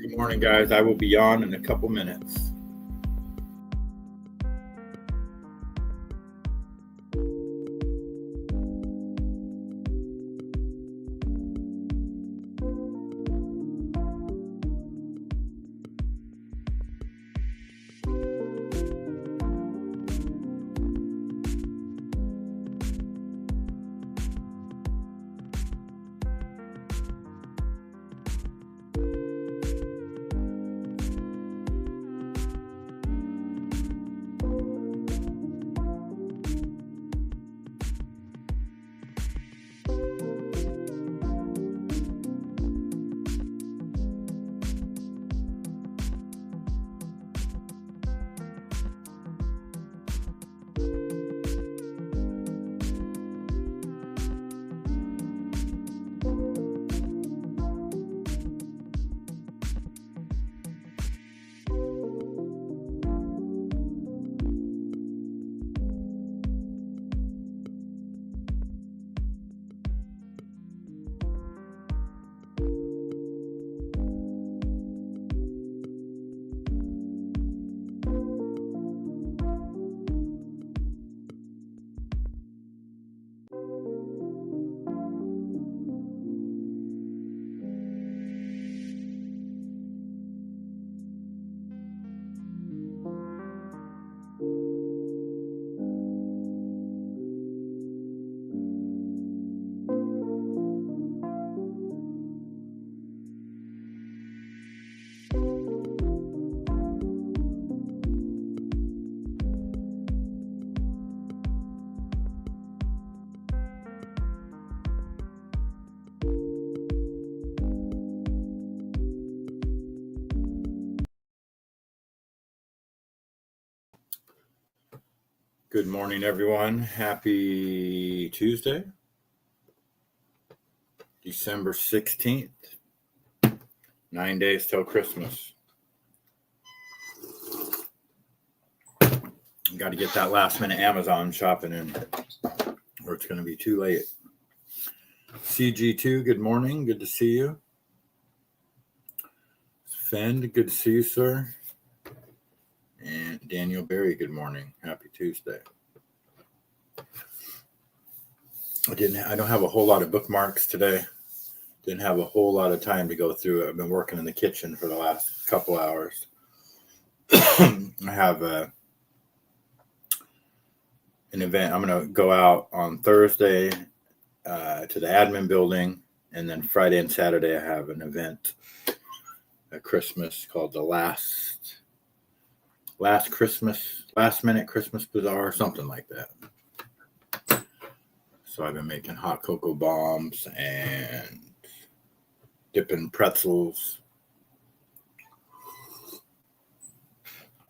Good morning, guys. I will be on in a couple minutes. Good morning, everyone. Happy Tuesday, December 16th. 9 days till Christmas. Got to get that last minute Amazon shopping in, or it's going to be too late. CG2, good morning. Good to see you. Fend, good to see you, sir. And Daniel Berry, good morning. Happy Tuesday. I don't have a whole lot of bookmarks today. Didn't have a whole lot of time to go through it. I've been working in the kitchen for the last couple hours. I have an event. I'm going to go out on Thursday to the admin building, and then Friday and Saturday I have an event at Christmas called the last minute Christmas bazaar or something like that. So I've been making hot cocoa bombs and dipping pretzels.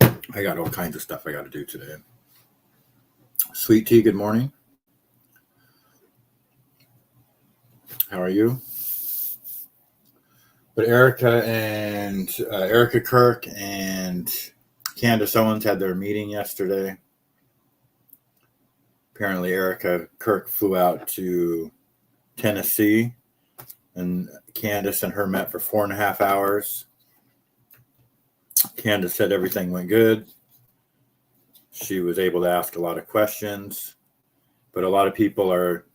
I got all kinds of stuff I got to do today. Sweet Tea, good morning. How are you? But Erika Kirk and Candace Owens had their meeting yesterday. Apparently Erika Kirk flew out to Tennessee, and Candace and her met for 4.5 hours. Candace said everything went good. She was able to ask a lot of questions, but a lot of people are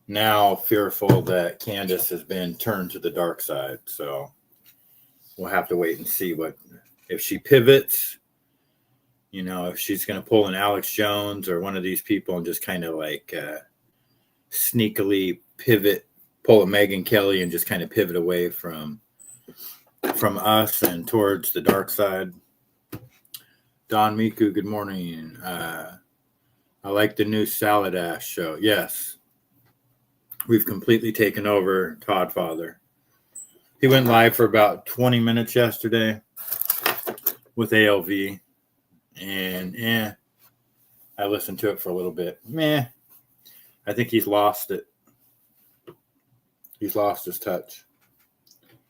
now fearful that Candace has been turned to the dark side. So we'll have to wait and see what if she pivots, you know, if she's going to pull an Alex Jones or one of these people and just kind of like sneakily pivot, pull a Megyn Kelly and just kind of pivot away from us and towards the dark side. Don Miku, good morning. I like the new Salad Ash show. Yes. We've completely taken over Todd Father. He went live for about 20 minutes yesterday with ALV. And I listened to it for a little bit. I think he's lost it. He's lost his touch.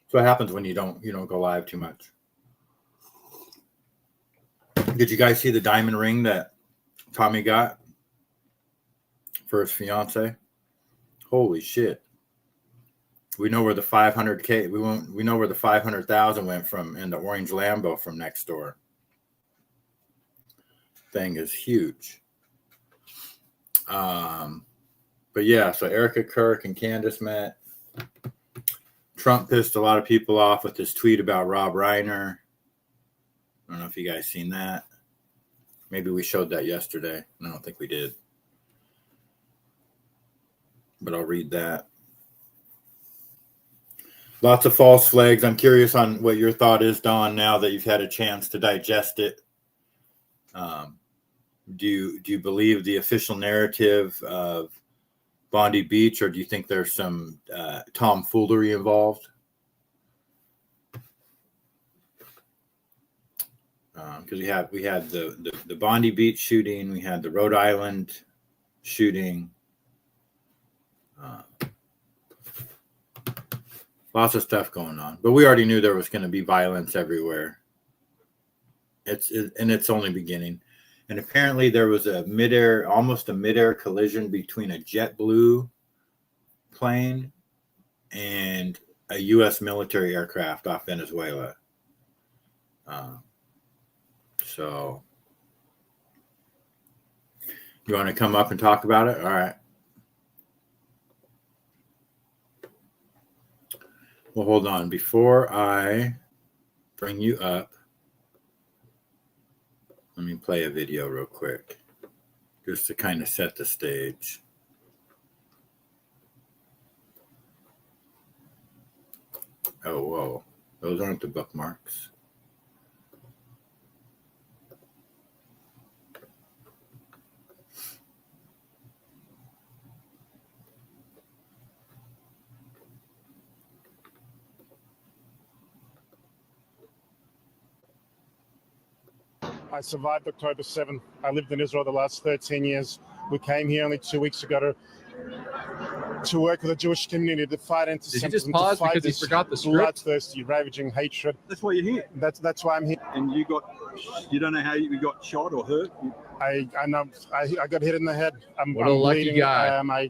So what happens when you don't go live too much. Did you guys see the diamond ring that Tommy got for his fiance? Holy shit. We know where the 500K, we know where the 500,000 went from in the orange Lambo from next door. Thing is huge. But yeah, so Erika Kirk and Candace met. Trump pissed a lot of people off with his tweet about Rob Reiner. I don't know if you guys seen that. Maybe we showed that yesterday. I don't think we did. But I'll read that. Lots of false flags. I'm curious on what your thought is, Dawn, now that you've had a chance to digest it. Do you believe the official narrative of Bondi Beach, or do you think there's some tomfoolery involved? Because we had the Bondi Beach shooting, we had the Rhode Island shooting, lots of stuff going on. But we already knew there was going to be violence everywhere. It's only beginning. And apparently there was almost a midair collision between a JetBlue plane and a U.S. military aircraft off Venezuela. So you want to come up and talk about it? All right. Well, hold on. Before I bring you up, let me play a video real quick, just to kind of set the stage. Oh, whoa. Those aren't the bookmarks. I survived October 7th. I lived in Israel the last 13 years. We came here only 2 weeks ago to work with the Jewish community to fight anti-Semitism. Did you just pause because you forgot the script? Bloodthirsty, ravaging hatred. That's why you're here. That's why I'm here. And you don't know how you got shot or hurt. I know I got hit in the head. I'm lucky bleeding. guy.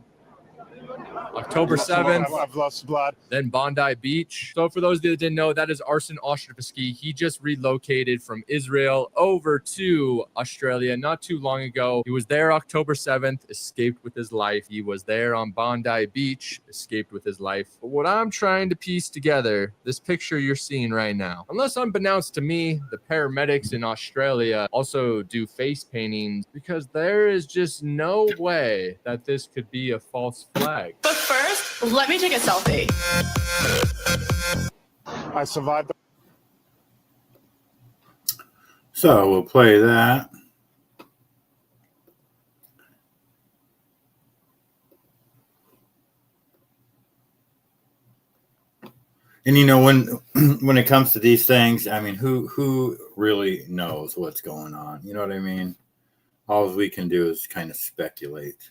October 7th. I've lost blood. Then Bondi Beach. So for those that didn't know, that is Arsen Ostrowski. He just relocated from Israel over to Australia not too long ago. He was there October 7th, escaped with his life. He was there on Bondi Beach, escaped with his life. But what I'm trying to piece together, this picture you're seeing right now, unless unbeknownst to me, the paramedics in Australia also do face paintings because there is just no way that this could be a false flag. But first, let me take a selfie. I survived. So we'll play that. And you know, when it comes to these things, I mean, who really knows what's going on? You know what I mean? All we can do is kind of speculate.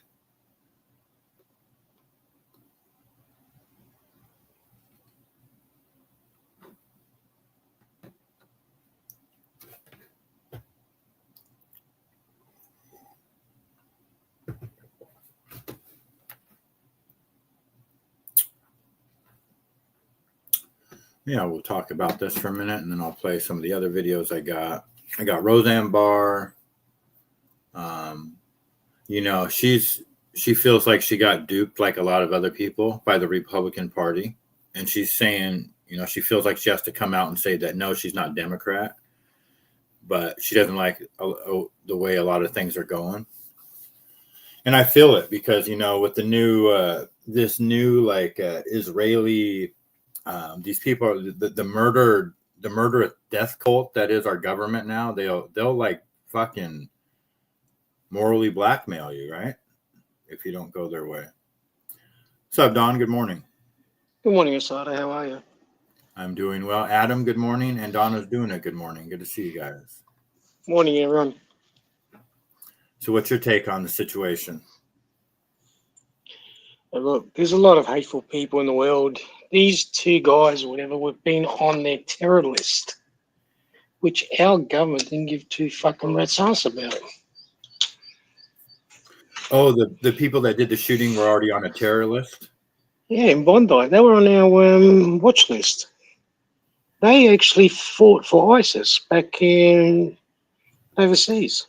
Yeah, we'll talk about this for a minute, and then I'll play some of the other videos I got. I got Roseanne Barr. You know, she feels like she got duped, like a lot of other people, by the Republican Party. And she's saying, you know, she feels like she has to come out and say that, no, she's not Democrat. but she doesn't like the way a lot of things are going. And I feel it because, with the new, this new Israeli, these people, the murderous death cult that is our government now, they'll like fucking morally blackmail you, right? If you don't go their way. What's up, Don? Good morning. Good morning, Asada. How are you? I'm doing well. Adam, good morning. And Donna's doing it. Good morning. Good to see you guys. Morning, everyone. So what's your take on the situation? Look, there's a lot of hateful people in the world. These two guys or whatever have been on their terror list, which our government didn't give two fucking rat's ass about. Oh, the people that did the shooting were already on a terror list? Yeah, in Bondi, they were on our watch list. They actually fought for ISIS back in overseas.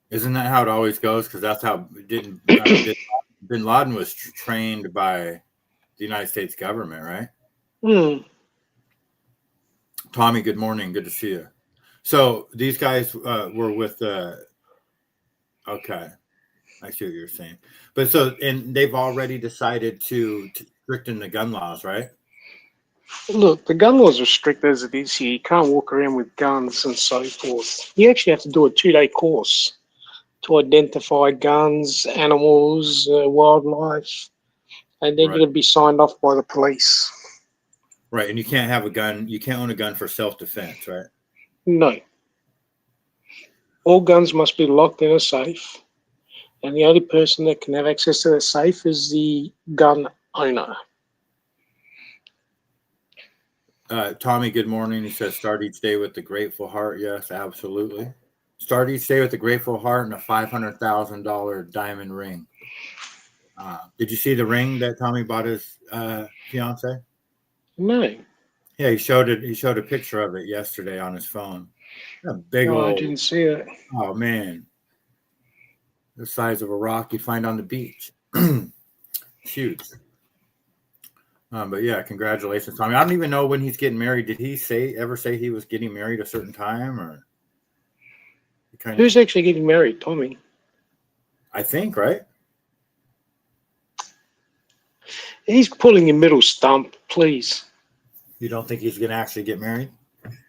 Isn't that how it always goes? Because that's how Bin Laden was trained by the United States government, right? Tommy, good morning. Good to see you. So these guys were with okay, I see what you're saying. But and they've already decided to stricten the gun laws, right? Look, the gun laws are strict as it is here. You can't walk around with guns and so forth. You actually have to do a 2-day course to identify guns, animals, wildlife, and then Right. you're going to be signed off by the police. Right, and you can't have a gun. You can't own a gun for self-defense, right? No. All guns must be locked in a safe, and the only person that can have access to the safe is the gun owner. Tommy, good morning. He says, start each day with the grateful heart. Yes, absolutely. Start each day with a grateful heart and a $500,000 diamond ring. Did you see the ring that Tommy bought his fiance? No. Yeah, he showed it. He showed a picture of it yesterday on his phone. A big No, old. I didn't see it. Oh man, the size of a rock you find on the beach. Huge. But yeah, congratulations, Tommy. I don't even know when he's getting married. Did he ever say he was getting married a certain time, or? Who's actually getting married, Tommy? I think, right? He's pulling your middle stump, please. You don't think he's going to actually get married?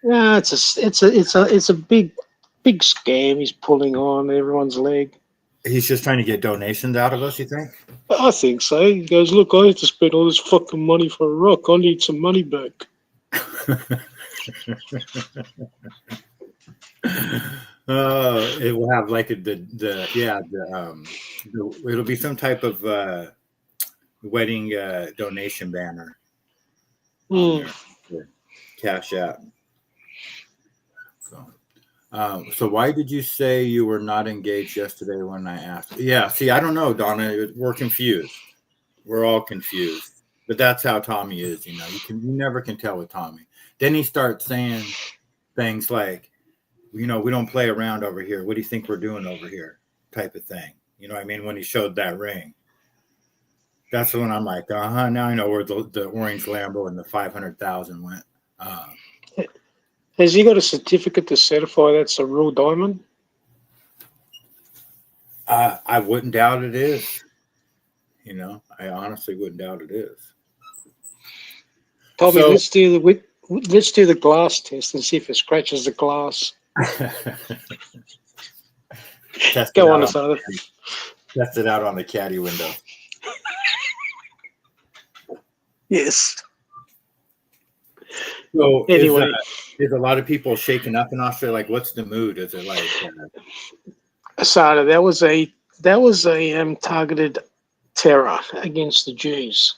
No, it's a big scam he's pulling on everyone's leg. He's just trying to get donations out of us, you think? I think so. He goes, look, I have to spend all this fucking money for a rock. I need some money back. It will have like it'll be some type of wedding donation banner on there, Cash App. So why did you say you were not engaged yesterday when I asked? Yeah, see, I don't know, Donna. We're confused. We're all confused. But that's how Tommy is, you you never can tell with Tommy. Then he starts saying things like, we don't play around over here. What do you think we're doing over here? Type of thing. You know what I mean? When he showed that ring. That's when I'm like, now I know where the orange Lambo and the 500,000 went. Has he got a certificate to certify that's a real diamond? I wouldn't doubt it is. I honestly wouldn't doubt it is. Tommy, let's do the glass test and see if it scratches the glass. Go on, Asada. Test it out on the caddy window. Yes. So anyway, is a lot of people shaking up in Australia? Like, what's the mood? Is it like? Asada, that was a targeted terror against the Jews,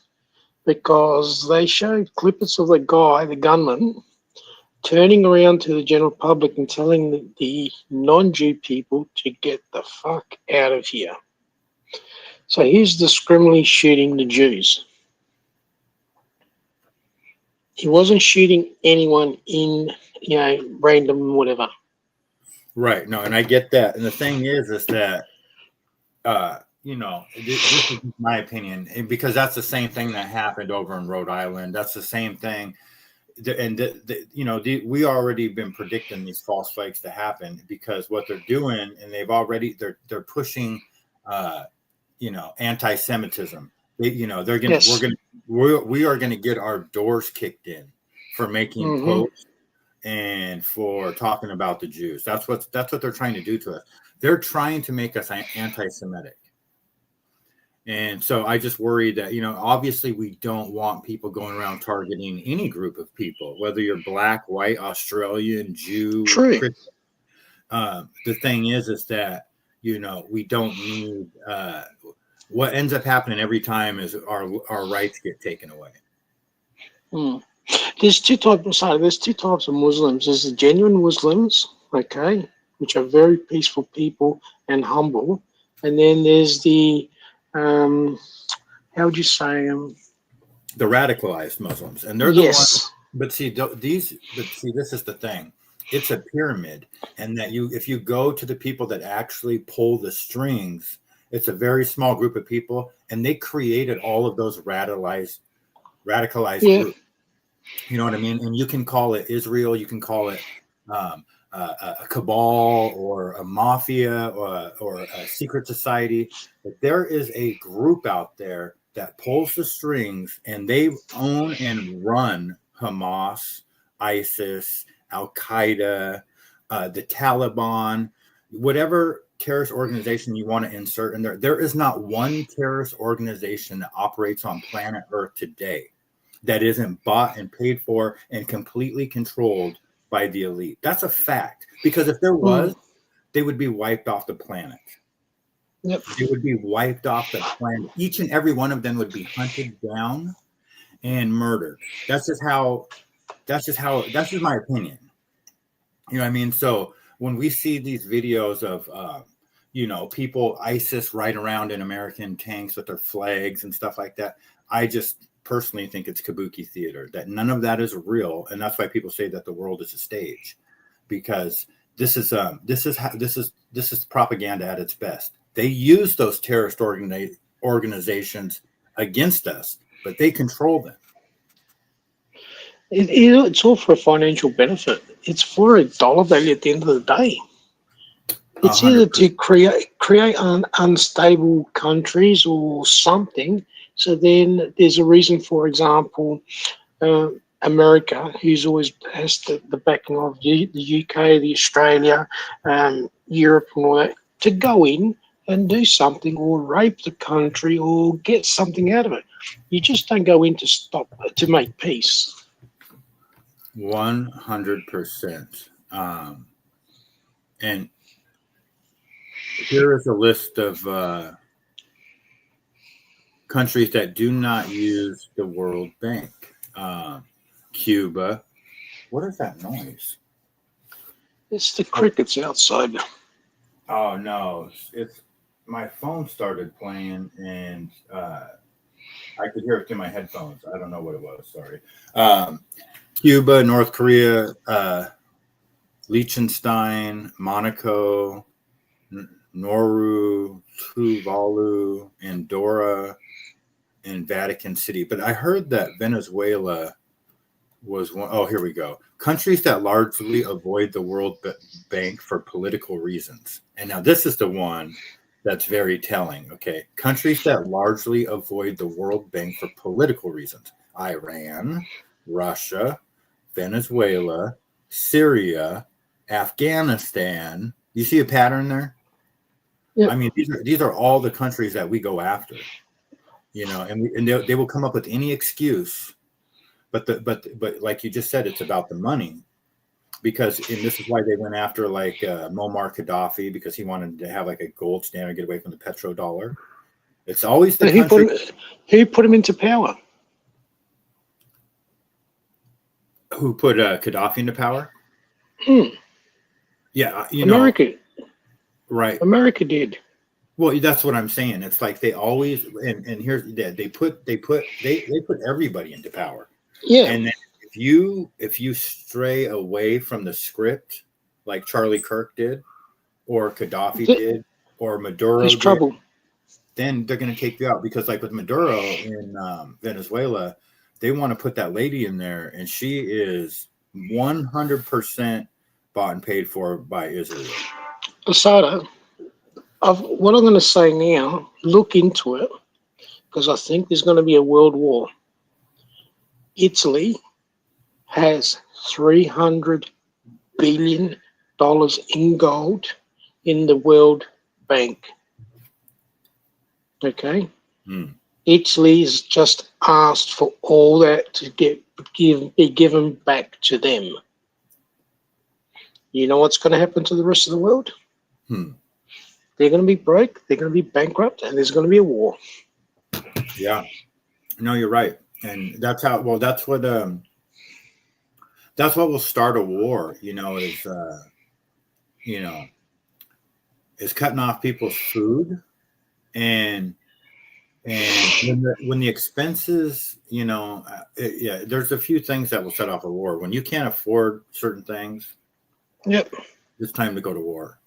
because they showed clips of the guy, the gunman, turning around to the general public and telling the non-Jew people to get the fuck out of here. So he's discriminately shooting the Jews. He wasn't shooting anyone in, random whatever. Right. No, and I get that. And the thing is that, this is my opinion, because that's the same thing that happened over in Rhode Island. That's the same thing. we already been predicting these false flags to happen, because what they're doing, and they're pushing, anti-Semitism. Yes. We are gonna get our doors kicked in for making Mhm. posts and for talking about the Jews. That's what they're trying to do to us. They're trying to make us anti-Semitic. And so I just worry that, obviously we don't want people going around targeting any group of people, whether you're black, white, Australian, Jew, True. Christian. The thing is that, we don't need, what ends up happening every time is our rights get taken away. Mm. There's two types of Muslims. There's the genuine Muslims, okay, which are very peaceful people and humble, and then there's the how would you say The radicalized Muslims, and they're the ones. yes. But see, this is the thing. It's a pyramid, and that if you go to the people that actually pull the strings, it's a very small group of people, and they created all of those radicalized Yeah. groups. You know what I mean? And you can call it Israel, you can call it a cabal or a mafia or a secret society. But there is a group out there that pulls the strings, and they own and run Hamas, ISIS, Al Qaeda, the Taliban, whatever terrorist organization you want to insert in there. There is not one terrorist organization that operates on planet Earth today that isn't bought and paid for and completely controlled by the elite. That's a fact. Because if there was, they would be wiped off the planet. Yep. They would be wiped off the planet. Each and every one of them would be hunted down and murdered. That's just my opinion. You know what I mean? So when we see these videos of, people, ISIS ride around in American tanks with their flags and stuff like that, I just personally think it's kabuki theater, that none of that is real. And that's why people say that the world is a stage, because this is propaganda at its best. They use those terrorist organizations against us, but they control them. It's all for a financial benefit. It's for a dollar value at the end of the day. It's 100%. either to create unstable countries or something. So then there's a reason, for example, America, who's always has the backing of the UK, the Australia, Europe and all that, to go in and do something or rape the country or get something out of it. You just don't go in to make peace. 100%. And here is a list of countries that do not use the World Bank. Cuba. What is that noise? It's the crickets outside. Oh no! It's my phone started playing, and I could hear it through my headphones. I don't know what it was. Sorry. Cuba, North Korea, Liechtenstein, Monaco, Nauru, Tuvalu, Andorra, and Vatican City. But I heard that Venezuela was one. Oh, here we go. Countries that largely avoid the World Bank for political reasons. And now this is the one that's very telling. Okay. Countries that largely avoid the World Bank for political reasons. Iran, Russia, Venezuela, Syria, Afghanistan. You see a pattern there? Yep. I mean, these are all the countries that we go after, and they will come up with any excuse, but like you just said, it's about the money, and this is why they went after like Muammar Gaddafi, because he wanted to have like a gold standard, get away from the petrodollar. It's always the country. Who put him into power? Who put Gaddafi into power? Yeah, America. Right. America did. Well, that's what I'm saying. It's like they always and here's they put everybody into power. Yeah. And then if you stray away from the script, like Charlie Kirk did, or Gaddafi did, or Maduro did, trouble. then they're going to take you out, because like with Maduro in Venezuela, they want to put that lady in there, and she is 100% bought and paid for by Israel. Asada, what I'm going to say now, look into it, because I think there's going to be a world war. Italy has $300 billion in gold in the World Bank. Okay? Italy's just asked for all that to be given back to them. You know what's going to happen to the rest of the world? They're going to be broke, they're going to be bankrupt, and there's going to be a war. Yeah. No, you're right. And that's how, well, that's what will start a war, is, is cutting off people's food. And when the expenses, there's a few things that will set off a war. When you can't afford certain things, yep, it's time to go to war.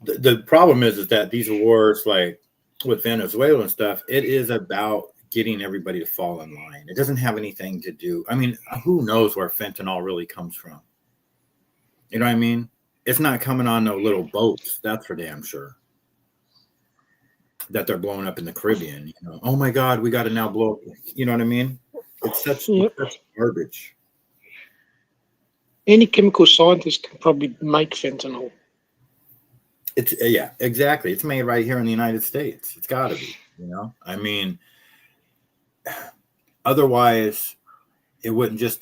The problem is that these wars, like with Venezuela and stuff, it is about getting everybody to fall in line. It doesn't have anything to do. I mean, who knows where fentanyl really comes from? You know what I mean? It's not coming on no little boats. That's for damn sure. That they're blowing up in the Caribbean. Oh my God, we got to now blow up. You know what I mean? It's such garbage. Any chemical scientist can probably make fentanyl. It's yeah, exactly. It's made right here in the United States. It's got to be. I mean, otherwise, they wouldn't just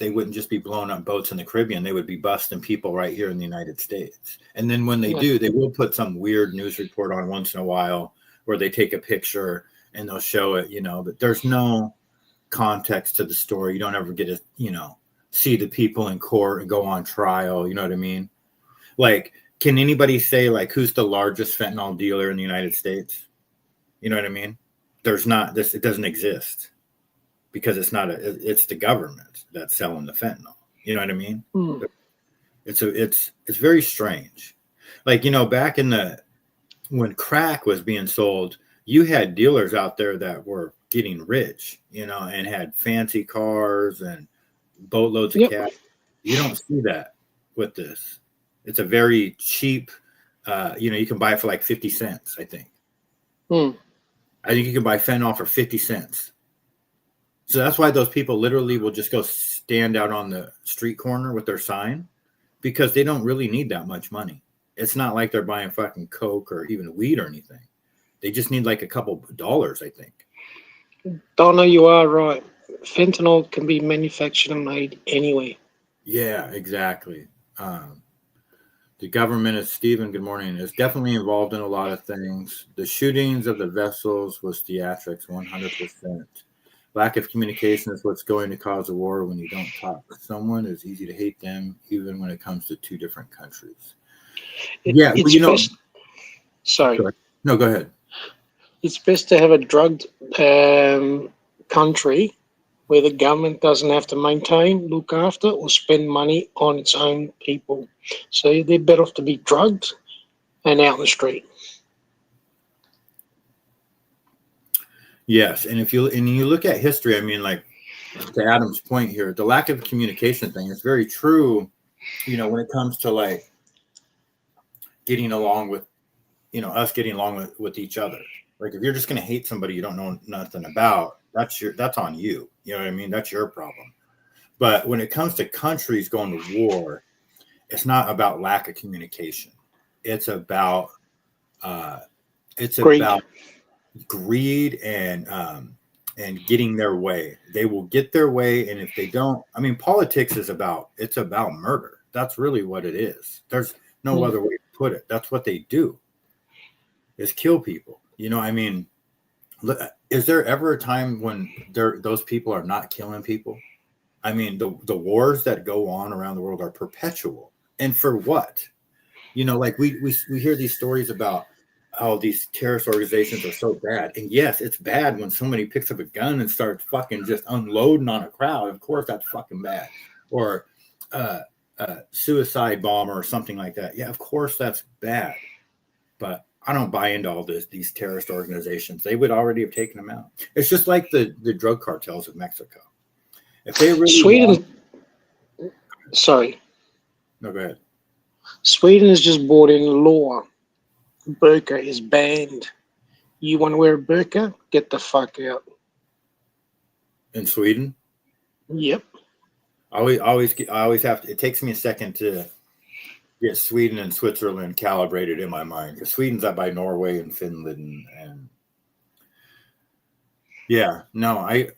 be blowing up boats in the Caribbean. They would be busting people right here in the United States. And then when they do, they will put some weird news report on once in a while where they take a picture and they'll show it. But there's no context to the story. You don't ever get to see the people in court and go on trial. You know what I mean? Like, can anybody say like who's the largest fentanyl dealer in the United States? You know what I mean? There's not this. It doesn't exist because it's not it's the government that's selling the fentanyl. You know what I mean? It's very strange. Like, back in when crack was being sold, you had dealers out there that were getting rich, and had fancy cars and boatloads of cash. You don't see that with this. It's a very cheap, you can buy it for like 50 cents, I think. I think you can buy fentanyl for 50 cents. So that's why those people literally will just go stand out on the street corner with their sign, because they don't really need that much money. It's not like they're buying fucking Coke or even weed or anything. They just need like a couple dollars, I think. Donna, you are right. Fentanyl can be manufactured and made anywhere. Yeah, exactly. The government, is Stephen, good morning, is definitely involved in a lot of things. The shootings of the vessels was theatrics, 100%. Lack of communication is what's going to cause a war. When you don't talk to someone, it's easy to hate them, even when it comes to two different countries. Sorry. No, go ahead. It's best to have a drugged country where the government doesn't have to maintain, look after, or spend money on its own people. So they're better off to be drugged and out in the street. Yes, and if you look at history, I mean, like to Adam's point here, the lack of communication thing is very true. When it comes to like getting along with, us getting along with each other. Like if you're just going to hate somebody you don't know nothing about, that's on you. You know what I mean? That's your problem. But when it comes to countries going to war, it's not about lack of communication. It's about greed and getting their way. They will get their way, and if they don't, I mean, politics is about murder. That's really what it is. There's no other way to put it. That's what they do, is kill people. I mean, is there ever a time when those people are not killing people? I mean, the wars that go on around the world are perpetual. And for what? Like we hear these stories about how these terrorist organizations are so bad. And yes, it's bad when somebody picks up a gun and starts fucking just unloading on a crowd. Of course, that's fucking bad. Or a suicide bomber or something like that. Yeah, of course, that's bad. But I don't buy into all these terrorist organizations. They would already have taken them out. It's just like the drug cartels of Mexico. If they really Sweden, sorry, no, go ahead. Sweden has just brought in law. Burqa is banned. You want to wear a burqa? Get the fuck out. In Sweden, Yep. I always have to. It takes me a second to get Sweden and Switzerland calibrated in my mind, because Sweden's up by Norway and Finland, and yeah, no, I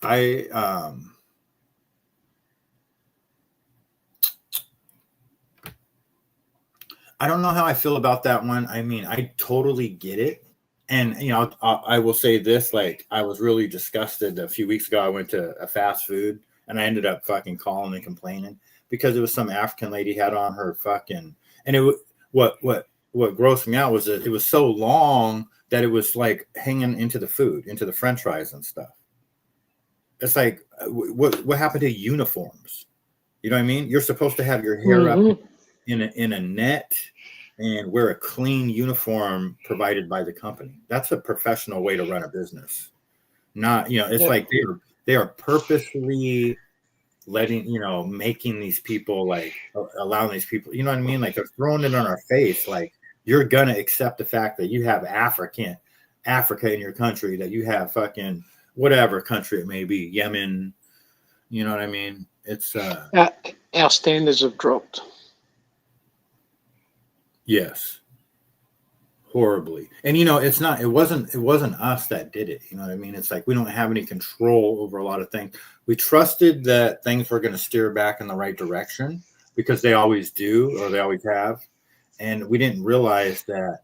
don't know how I feel about that one. I mean, I totally get it. And, I will say this, like, I was really disgusted a few weeks ago. I went to a fast food and I ended up fucking calling and complaining because it was some African lady had on her fucking, and what grossed me out was that it was so long that it was like hanging into the food, into the French fries and stuff. It's like, what happened to uniforms? You know what I mean? You're supposed to have your hair up in a net and wear a clean uniform provided by the company. That's a professional way to run a business. Not, it's like they are purposely making these people, like, allowing these people, you know what I mean? Like, they're throwing it on our face. Like, you're going to accept the fact that you have Africa in your country, that you have fucking whatever country it may be, Yemen, you know what I mean? It's, our standards have dropped. Yes. Horribly. And it wasn't us that did it. You know what I mean? It's like we don't have any control over a lot of things. We trusted that things were going to steer back in the right direction because they always do, or they always have. And we didn't realize that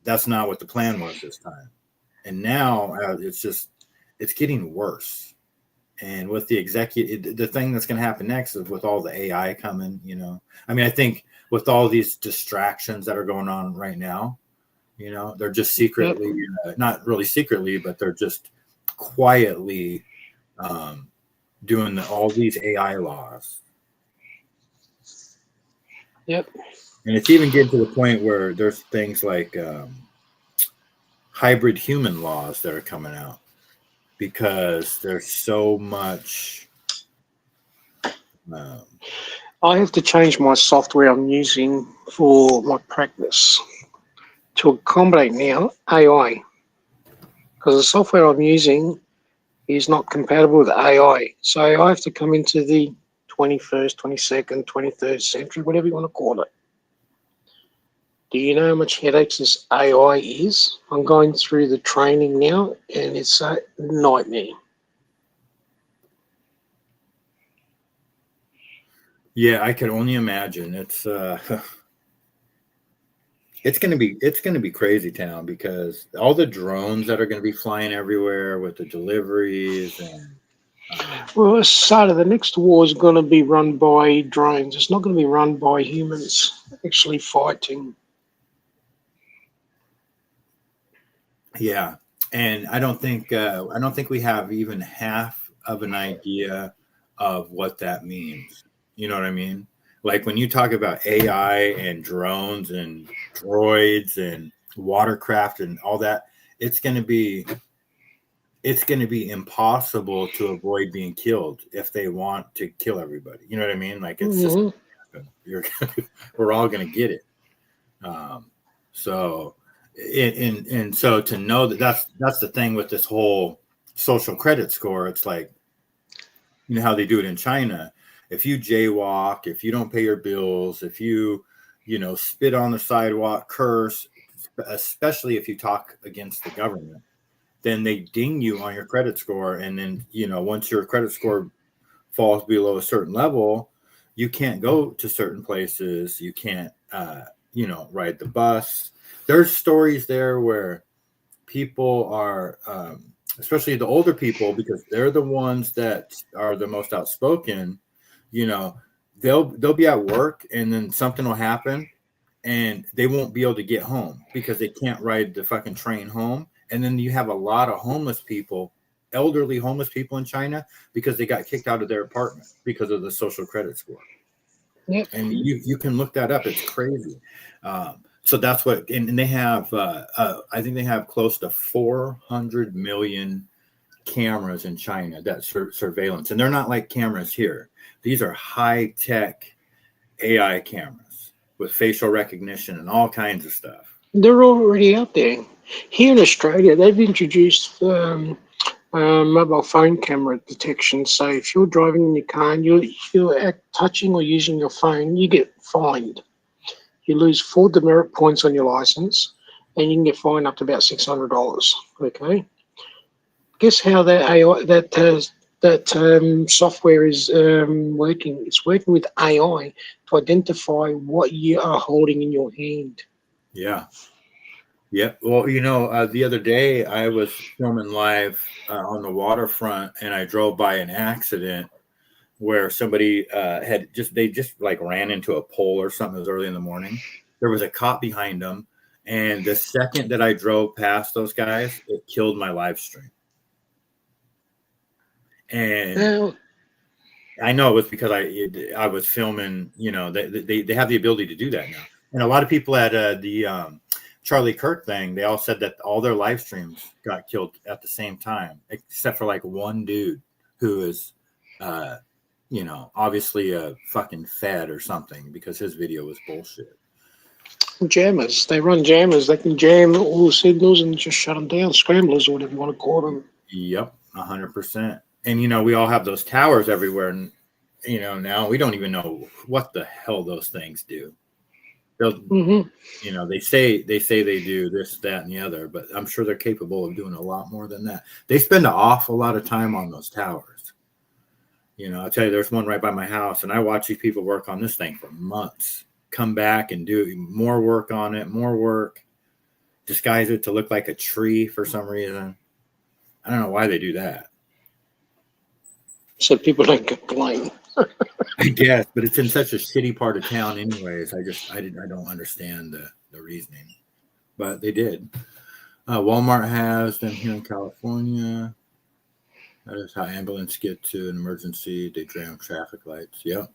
that's not what the plan was this time. And now it's getting worse. And with the thing that's going to happen next is with all the AI coming, I mean, I think with all these distractions that are going on right now, they're just secretly, not really secretly, but they're just quietly doing all these AI laws. Yep. And it's even getting to the point where there's things like hybrid human laws that are coming out because there's so much. I have to change my software I'm using for my practice to accommodate now AI, because the software I'm using is not compatible with AI. So I have to come into the 21st, 22nd, 23rd century, whatever you want to call it. Do you know how much headaches this AI is? I'm going through the training now, and it's a nightmare. Yeah, I can only imagine. It's gonna be crazy town, because all the drones that are gonna be flying everywhere with the deliveries and Well, so the next war is going to be run by drones. It's not going to be run by humans actually fighting. yeah. And I don't think we have even half of an idea of what that means. You know what I mean? Like, when you talk about AI and drones and droids and watercraft and all that, it's going to be impossible to avoid being killed if they want to kill everybody. You know what I mean? Like, it's just we're all going to get it. So to know that's the thing with this whole social credit score. It's like, how they do it in China. If you jaywalk, if you don't pay your bills, if you spit on the sidewalk, curse, especially if you talk against the government, then they ding you on your credit score. And then, once your credit score falls below a certain level, you can't go to certain places. You can't, ride the bus. There's stories there where people are, especially the older people, because they're the ones that are the most outspoken, they'll be at work and then something will happen and they won't be able to get home because they can't ride the fucking train home. And then you have a lot of elderly homeless people in China because they got kicked out of their apartment because of the social credit score. Yep. And you can look that up. It's crazy. So that's what, and they have, I think they have close to 400 million cameras in China that surveillance, and they're not like cameras here. These are high tech AI cameras with facial recognition and all kinds of stuff. They're already out there. Here in Australia, they've introduced mobile phone camera detection. So if you're driving in your car and you're touching or using your phone, you get fined. You lose 4 demerit points on your license, and you can get fined up to about $600. Okay. Guess how that AI, that software is working? It's working with AI to identify what you are holding in your hand. Yeah. Yeah. Well, the other day I was filming live on the waterfront, and I drove by an accident where somebody they just like ran into a pole or something. It was early in the morning. There was a cop behind them, and the second that I drove past those guys, it killed my live stream. And I know it was because I was filming. They have the ability to do that now, and a lot of people at the Charlie Kirk thing, they all said that all their live streams got killed at the same time, except for like one dude who is obviously a fucking fed or something, because his video was bullshit. Jammers. They run jammers. They can jam all the signals and just shut them down. Scramblers or whatever you want to call them. Yep, 100%. And, we all have those towers everywhere. And, now we don't even know what the hell those things do. They say they do this, that, and the other, but I'm sure they're capable of doing a lot more than that. They spend an awful lot of time on those towers. I'll tell you, there's one right by my house, and I watch these people work on this thing for months, come back and do more work on it, disguise it to look like a tree for some reason. I don't know why they do that. So people don't complain. I guess, but it's in such a shitty part of town anyways. I don't understand the reasoning, but they did. Walmart has them here in California. That is how ambulance get to an emergency. They jam traffic lights. Yep.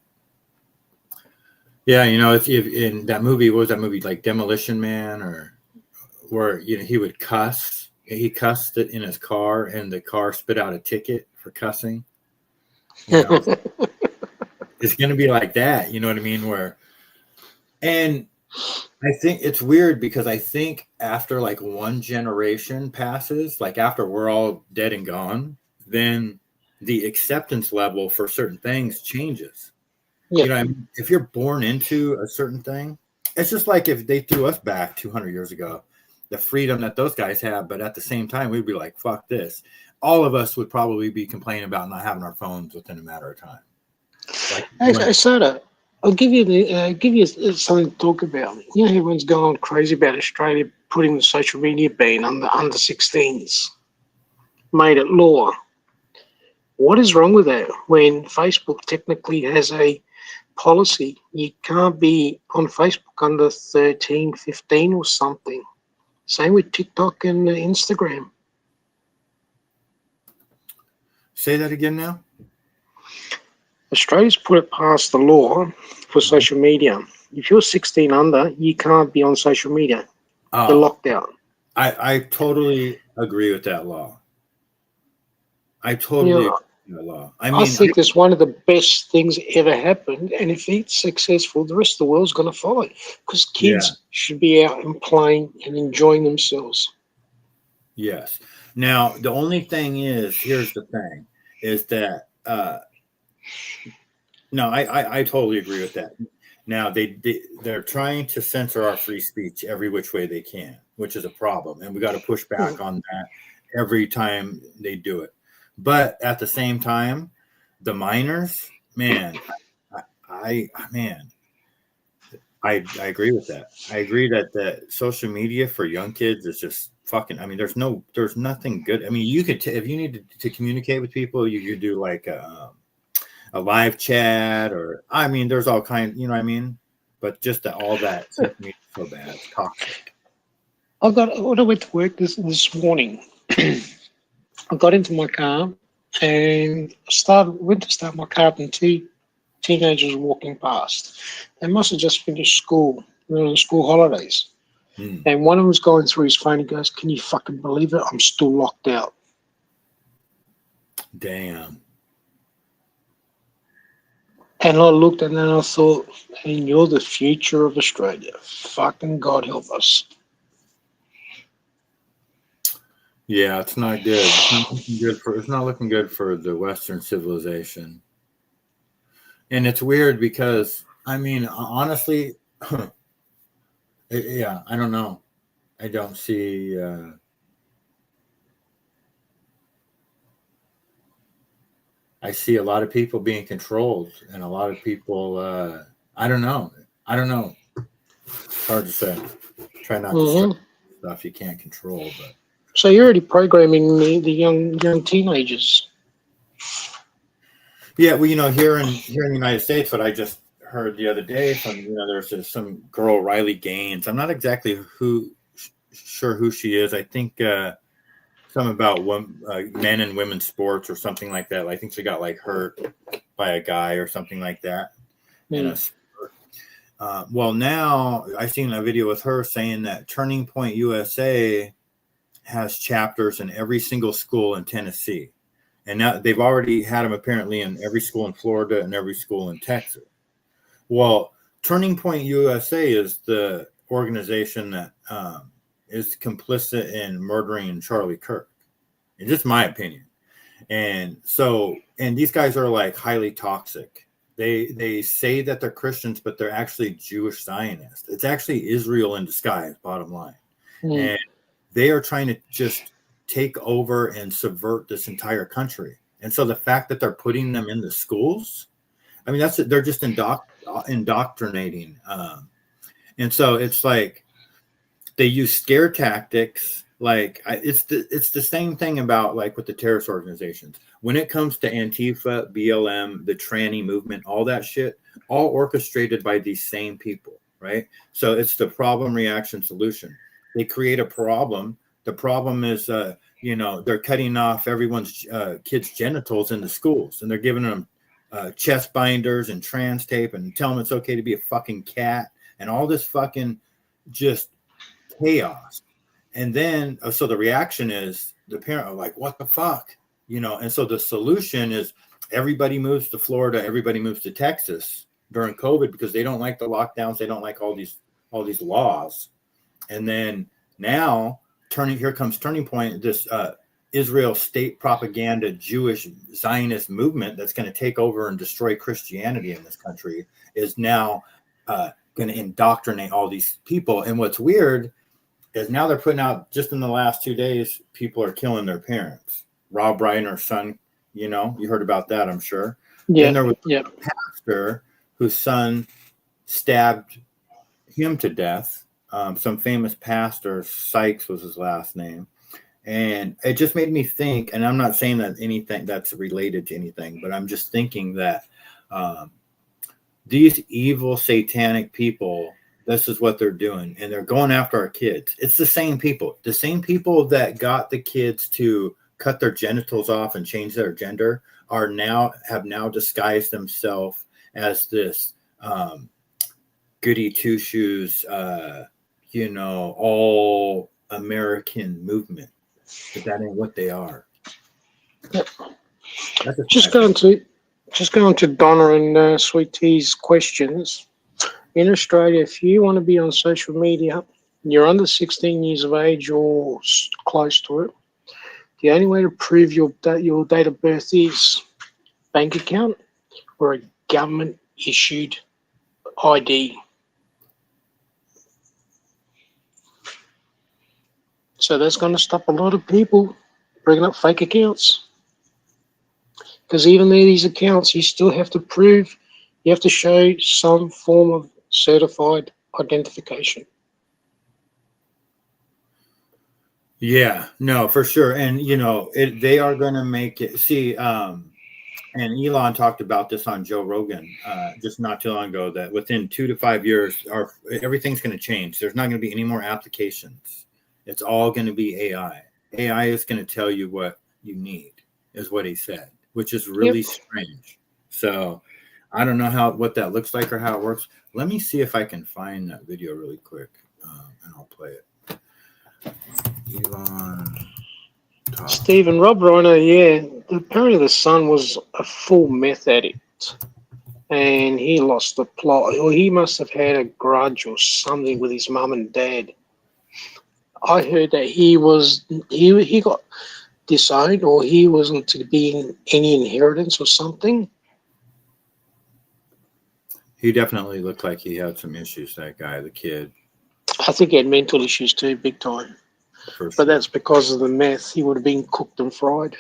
Yeah, it's in that movie. What was that movie, like Demolition Man, or where he would cuss? He cussed it in his car, and the car spit out a ticket for cussing. It's going to be like that, you know what I mean? And I think it's weird, because I think after like one generation passes, like after we're all dead and gone, then the acceptance level for certain things changes. Yeah. If you're born into a certain thing, it's just like if they threw us back 200 years ago, the freedom that those guys have, but at the same time, we'd be like, fuck this. All of us would probably be complaining about not having our phones within a matter of time. I'll give you something to talk about. Everyone's going crazy about Australia putting the social media ban on the under 16s, made it law. What is wrong with that when Facebook technically has a policy? You can't be on Facebook under 13, 15 or something. Same with TikTok and Instagram. Say that again now. Australia's put it past the law for social media. If you're 16 under, you can't be on social media. They're locked out. I totally agree with that law. I totally agree with that law. I think it's one of the best things ever happened, and if it's successful, the rest of the world's going to follow, because kids should be out and playing and enjoying themselves. Yes. Now, the only thing is, here's the thing, is that no, I totally agree with that. Now they're trying to censor our free speech every which way they can, which is a problem, and we got to push back on that every time they do it. But at the same time, the minors, man, I agree with that. I agree that the social media for young kids is just fucking. I mean, there's nothing good. I mean, you could if you need to communicate with people, you could do like a live chat, or there's all kinds. You know what I mean? But just all that social media is so bad, it's toxic. When I went to work this morning, I got into my car and went to start my car, and 2 teenagers walking past. They must have just finished school. They were on school holidays. Mm. And one of them's going through his phone. He goes, "Can you fucking believe it? I'm still locked out." Damn. And I looked and then I thought, and you're the future of Australia. Fucking God help us. Yeah, it's not good. It's not looking good for the Western civilization. And it's weird because, I mean, honestly, yeah, I don't know. I don't see. I see a lot of people being controlled, and a lot of people. I don't know. I don't know. It's hard to say. Try not to stress stuff you can't control, but. So you're already programming the young teenagers. Yeah, well, here in the United States, what I just heard the other day from there's some girl, Riley Gaines. I'm not exactly sure who she is. I think something about men and women's sports or something like that. I think she got like hurt by a guy or something like that. Well, now I've seen a video with her saying that Turning Point USA has chapters in every single school in Tennessee. And now they've already had them apparently in every school in Florida and every school in Texas. Well, Turning Point USA is the organization that is complicit in murdering Charlie Kirk. It's just my opinion. And these guys are like highly toxic. They say that they're Christians, but they're actually Jewish Zionists. It's actually Israel in disguise, bottom line. And they are trying to just take over and subvert this entire country. And so the fact that they're putting them in the schools, I mean, they're just indoctrinating. And so it's like they use scare tactics. Like it's the same thing about like with the terrorist organizations. When it comes to Antifa, BLM, the tranny movement, all that shit, all orchestrated by these same people, right? So it's the problem, reaction, solution. They create a problem. The problem is, they're cutting off everyone's kids' genitals in the schools, and they're giving them chest binders and trans tape and telling them it's okay to be a fucking cat and all this fucking just chaos. And then, so the reaction is the parent are like, what the fuck? And so the solution is everybody moves to Florida, everybody moves to Texas during COVID because they don't like the lockdowns. They don't like all these laws. And then now here comes Turning Point, this Israel state propaganda Jewish Zionist movement that's going to take over and destroy Christianity in this country is now going to indoctrinate all these people. And what's weird is now they're putting out, just in the last 2 days, people are killing their parents. Rob Reiner's son, you heard about that, I'm sure. Yeah. Then there was a pastor whose son stabbed him to death. Some famous pastor, Sykes was his last name. And it just made me think, and I'm not saying that anything that's related to anything, but I'm just thinking that these evil satanic people, this is what they're doing. And they're going after our kids. It's the same people that got the kids to cut their genitals off and change their gender have now disguised themselves as this goody two shoes, all American movement. But that ain't what they are. Yep. Just going to Donna and Sweet Tea's questions. In Australia, if you want to be on social media, you're under 16 years of age or close to it, the only way to prove your date of birth is bank account or a government issued ID. So that's going to stop a lot of people bringing up fake accounts. Because even though these accounts, you still have to prove, you have to show some form of certified identification. Yeah, no, for sure. And, they are going to make it. See, and Elon talked about this on Joe Rogan just not too long ago, that within 2 to 5 years, everything's going to change. There's not going to be any more applications. It's all going to be AI. AI is going to tell you what you need, is what he said, which is really strange. So I don't know what that looks like or how it works. Let me see if I can find that video really quick. and I'll play it. Elon. Stephen, Rob Reiner, yeah, apparently the son was a full meth addict, and he lost the plot, or he must have had a grudge or something with his mum and dad. I heard that he got disowned, or he wasn't to be in any inheritance or something. He definitely looked like he had some issues, that guy, the kid. I think he had mental issues too, big time. For But sure. that's because of the meth. He would have been cooked and fried.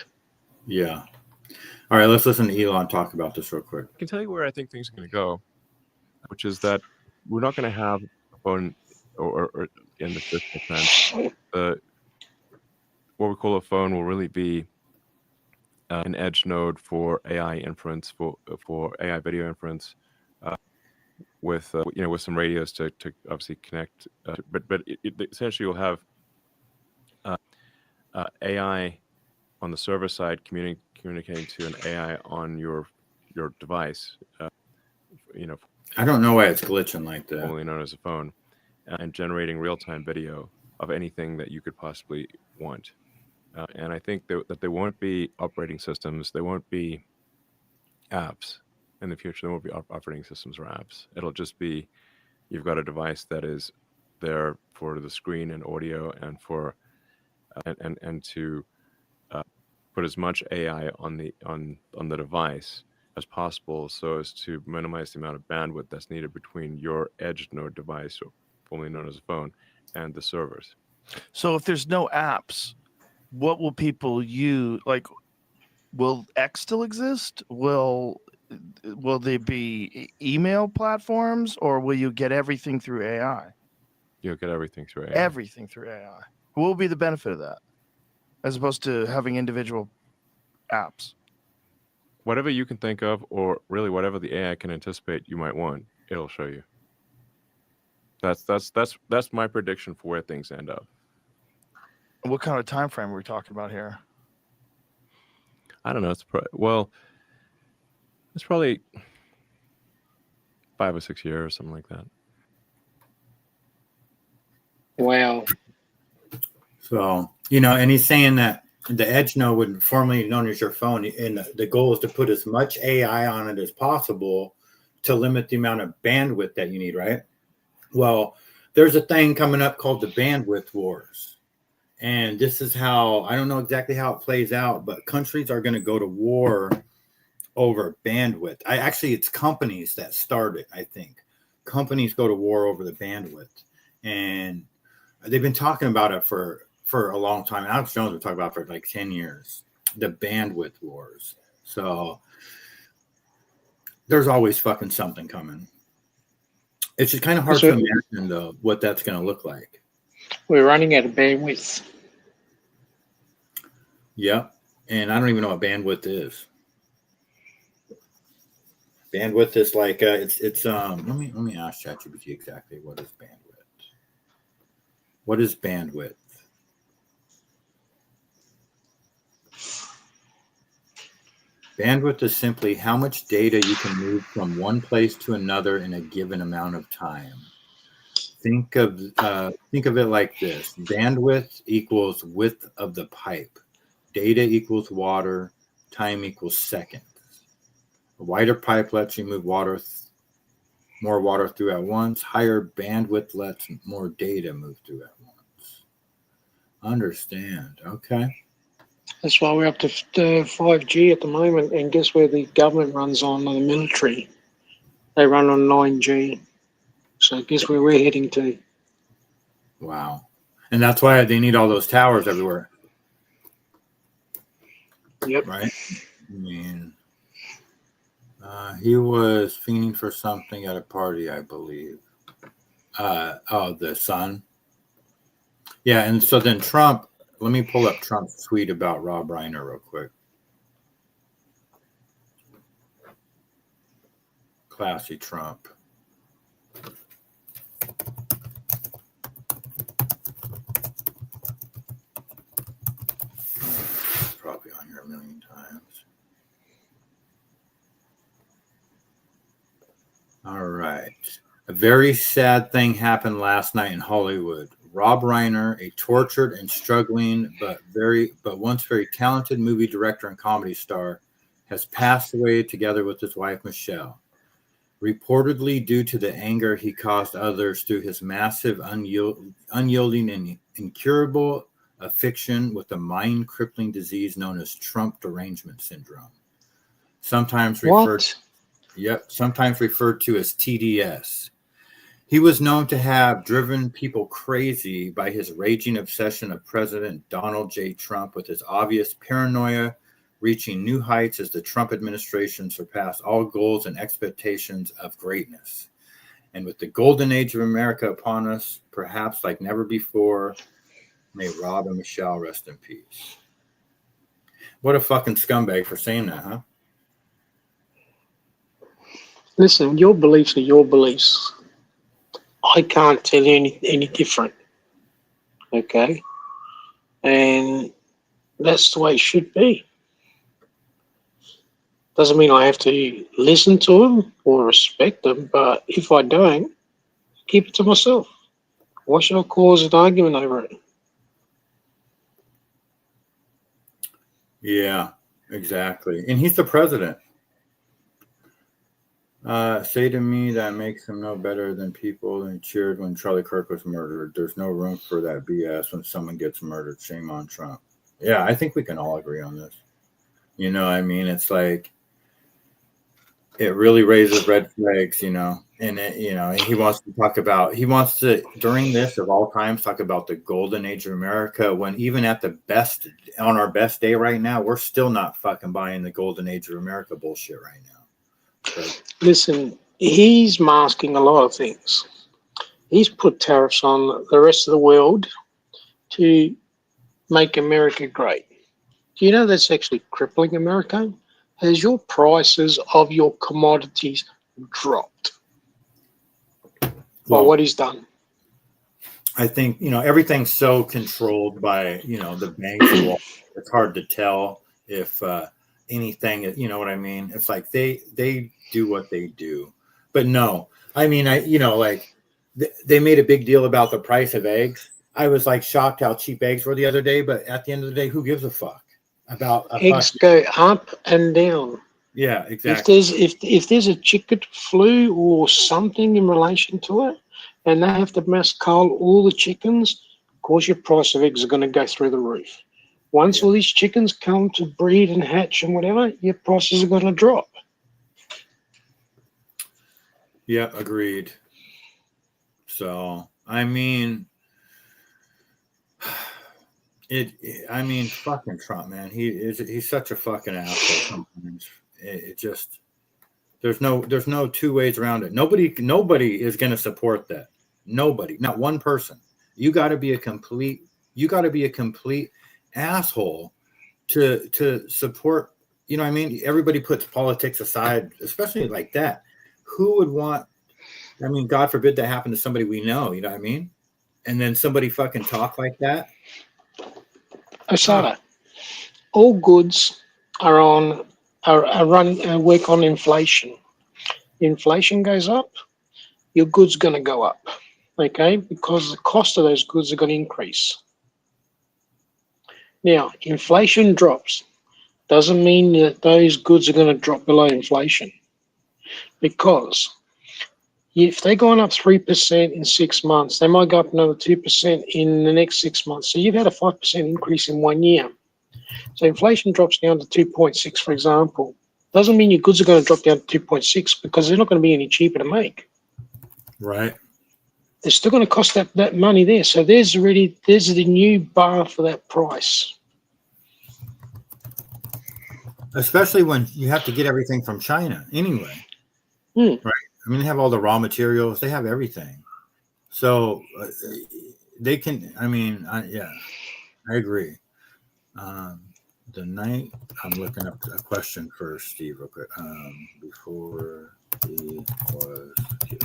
Yeah. All right, let's listen to Elon talk about this real quick. I can tell you where I think things are going to go, which is that we're not going to have a phone or in the physical sense. What we call a phone will really be an edge node for AI inference, for AI video inference, with with some radios to obviously connect. But essentially you'll have AI on the server side communicating to an AI on your device. I don't know why it's glitching like that. Formerly known as a phone, and generating real-time video of anything that you could possibly want. And I think that there won't be operating systems, there won't be apps in the future. There won't be operating systems or apps. It'll just be, you've got a device that is there for the screen and audio, and for and to put as much AI on the device as possible, so as to minimize the amount of bandwidth that's needed between your edge node device, or formerly known as a phone, and the servers. So if there's no apps, what will people use? Like, will X still exist? Will there be email platforms, or will you get everything through AI? You'll get everything through AI. Everything through AI. What will be the benefit of that, as opposed to having individual apps? Whatever you can think of, or really whatever the AI can anticipate you might want, it'll show you. That's my prediction for where things end up. What kind of time frame are we talking about here? I don't know. It's probably 5 or 6 years, something like that. Wow. So, and he's saying that the edge node would formerly known as your phone, and the goal is to put as much AI on it as possible to limit the amount of bandwidth that you need, right? Well, there's a thing coming up called the bandwidth wars. And this is how, I don't know exactly how it plays out, but countries are going to go to war over bandwidth. It's companies that start it, I think. Companies go to war over the bandwidth. And they've been talking about it for a long time. Alex Jones been talking about it for like 10 years, the bandwidth wars. So there's always fucking something coming. It's just kind of hard to imagine, though, what that's going to look like. We're running out of bandwidth. Yep. And I don't even know what bandwidth is. Bandwidth is like let me ask ChatGPT exactly what is bandwidth. What is bandwidth? Bandwidth is simply how much data you can move from one place to another in a given amount of time. Think of it like this: bandwidth equals width of the pipe, data equals water, time equals seconds. A wider pipe lets you move more water through at once. Higher bandwidth lets more data move through at once. Understand? Okay. That's why we're up to 5G at the moment. And guess where the government runs on the military? They run on 9G. So guess where we're heading to? Wow. And that's why they need all those towers everywhere. Yep. Right? I mean, he was fiending for something at a party, I believe. The son. Yeah, and so then Trump, let me pull up Trump's tweet about Rob Reiner real quick. Classy Trump. Probably on here a million times. All right. A very sad thing happened last night in Hollywood. Rob Reiner, a tortured and struggling but once very talented movie director and comedy star, has passed away together with his wife Michelle. Reportedly due to the anger he caused others through his massive, unyielding, and incurable affliction with a mind-crippling disease known as Trump derangement syndrome. Sometimes referred to as TDS. He was known to have driven people crazy by his raging obsession of President Donald J. Trump, with his obvious paranoia reaching new heights as the Trump administration surpassed all goals and expectations of greatness. And with the golden age of America upon us, perhaps like never before, may Rob and Michelle rest in peace. What a fucking scumbag for saying that, huh? Listen, your beliefs are your beliefs. I can't tell you any different. Okay? And that's the way it should be. Doesn't mean I have to listen to them or respect them, but if I don't, keep it to myself. Why should I cause an argument over it? Yeah, exactly. And he's the president. Say to me that makes him no better than people who cheered when Charlie Kirk was murdered. There's no room for that BS when someone gets murdered. Shame on Trump. Yeah, I think we can all agree on this. You know, I mean, it's like, it really raises red flags, you know, and he wants to, during this of all times, talk about the golden age of America, when even at the best, on our best day right now, we're still not fucking buying the golden age of America bullshit right now. But, listen, he's masking a lot of things. He's put tariffs on the rest of the world to make America great. Do you know that's actually crippling America? Has your prices of your commodities dropped by what he's done? I think, everything's so controlled by, the banks. It's hard to tell if anything, what I mean? It's like they do what they do. But no, I mean, they made a big deal about the price of eggs. I was like shocked how cheap eggs were the other day, but at the end of the day, who gives a fuck about eggs go up and down. Yeah, exactly. If there's a chicken flu or something in relation to it, and they have to mass cull all the chickens, of course your price of eggs are going to go through the roof. Once all these chickens come to breed and hatch and whatever, your prices are going to drop. Yeah, agreed. So, I mean, fucking Trump, man. He's such a fucking asshole sometimes. It just, there's no two ways around it. Nobody is going to support that. Nobody, not one person. You got to be a complete asshole to support. You know what I mean? Everybody puts politics aside, especially like that. Who would want? I mean, God forbid that happen to somebody we know. You know what I mean? And then somebody fucking talk like that. Osada, all goods are work on inflation. Inflation goes up, your goods going to go up, okay? Because the cost of those goods are going to increase. Now, inflation drops. Doesn't mean that those goods are going to drop below inflation. Because if they're going up 3% in 6 months, they might go up another 2% in the next 6 months. So you've had a 5% increase in 1 year. So inflation drops down to 2.6, for example. Doesn't mean your goods are going to drop down to 2.6 because they're not going to be any cheaper to make. Right. They're still going to cost that money there. So there's the new bar for that price. Especially when you have to get everything from China anyway. Right. I mean, they have all the raw materials. They have everything. So they can, I agree. The night, I'm looking up a question for Steve real quick. Before he was killed.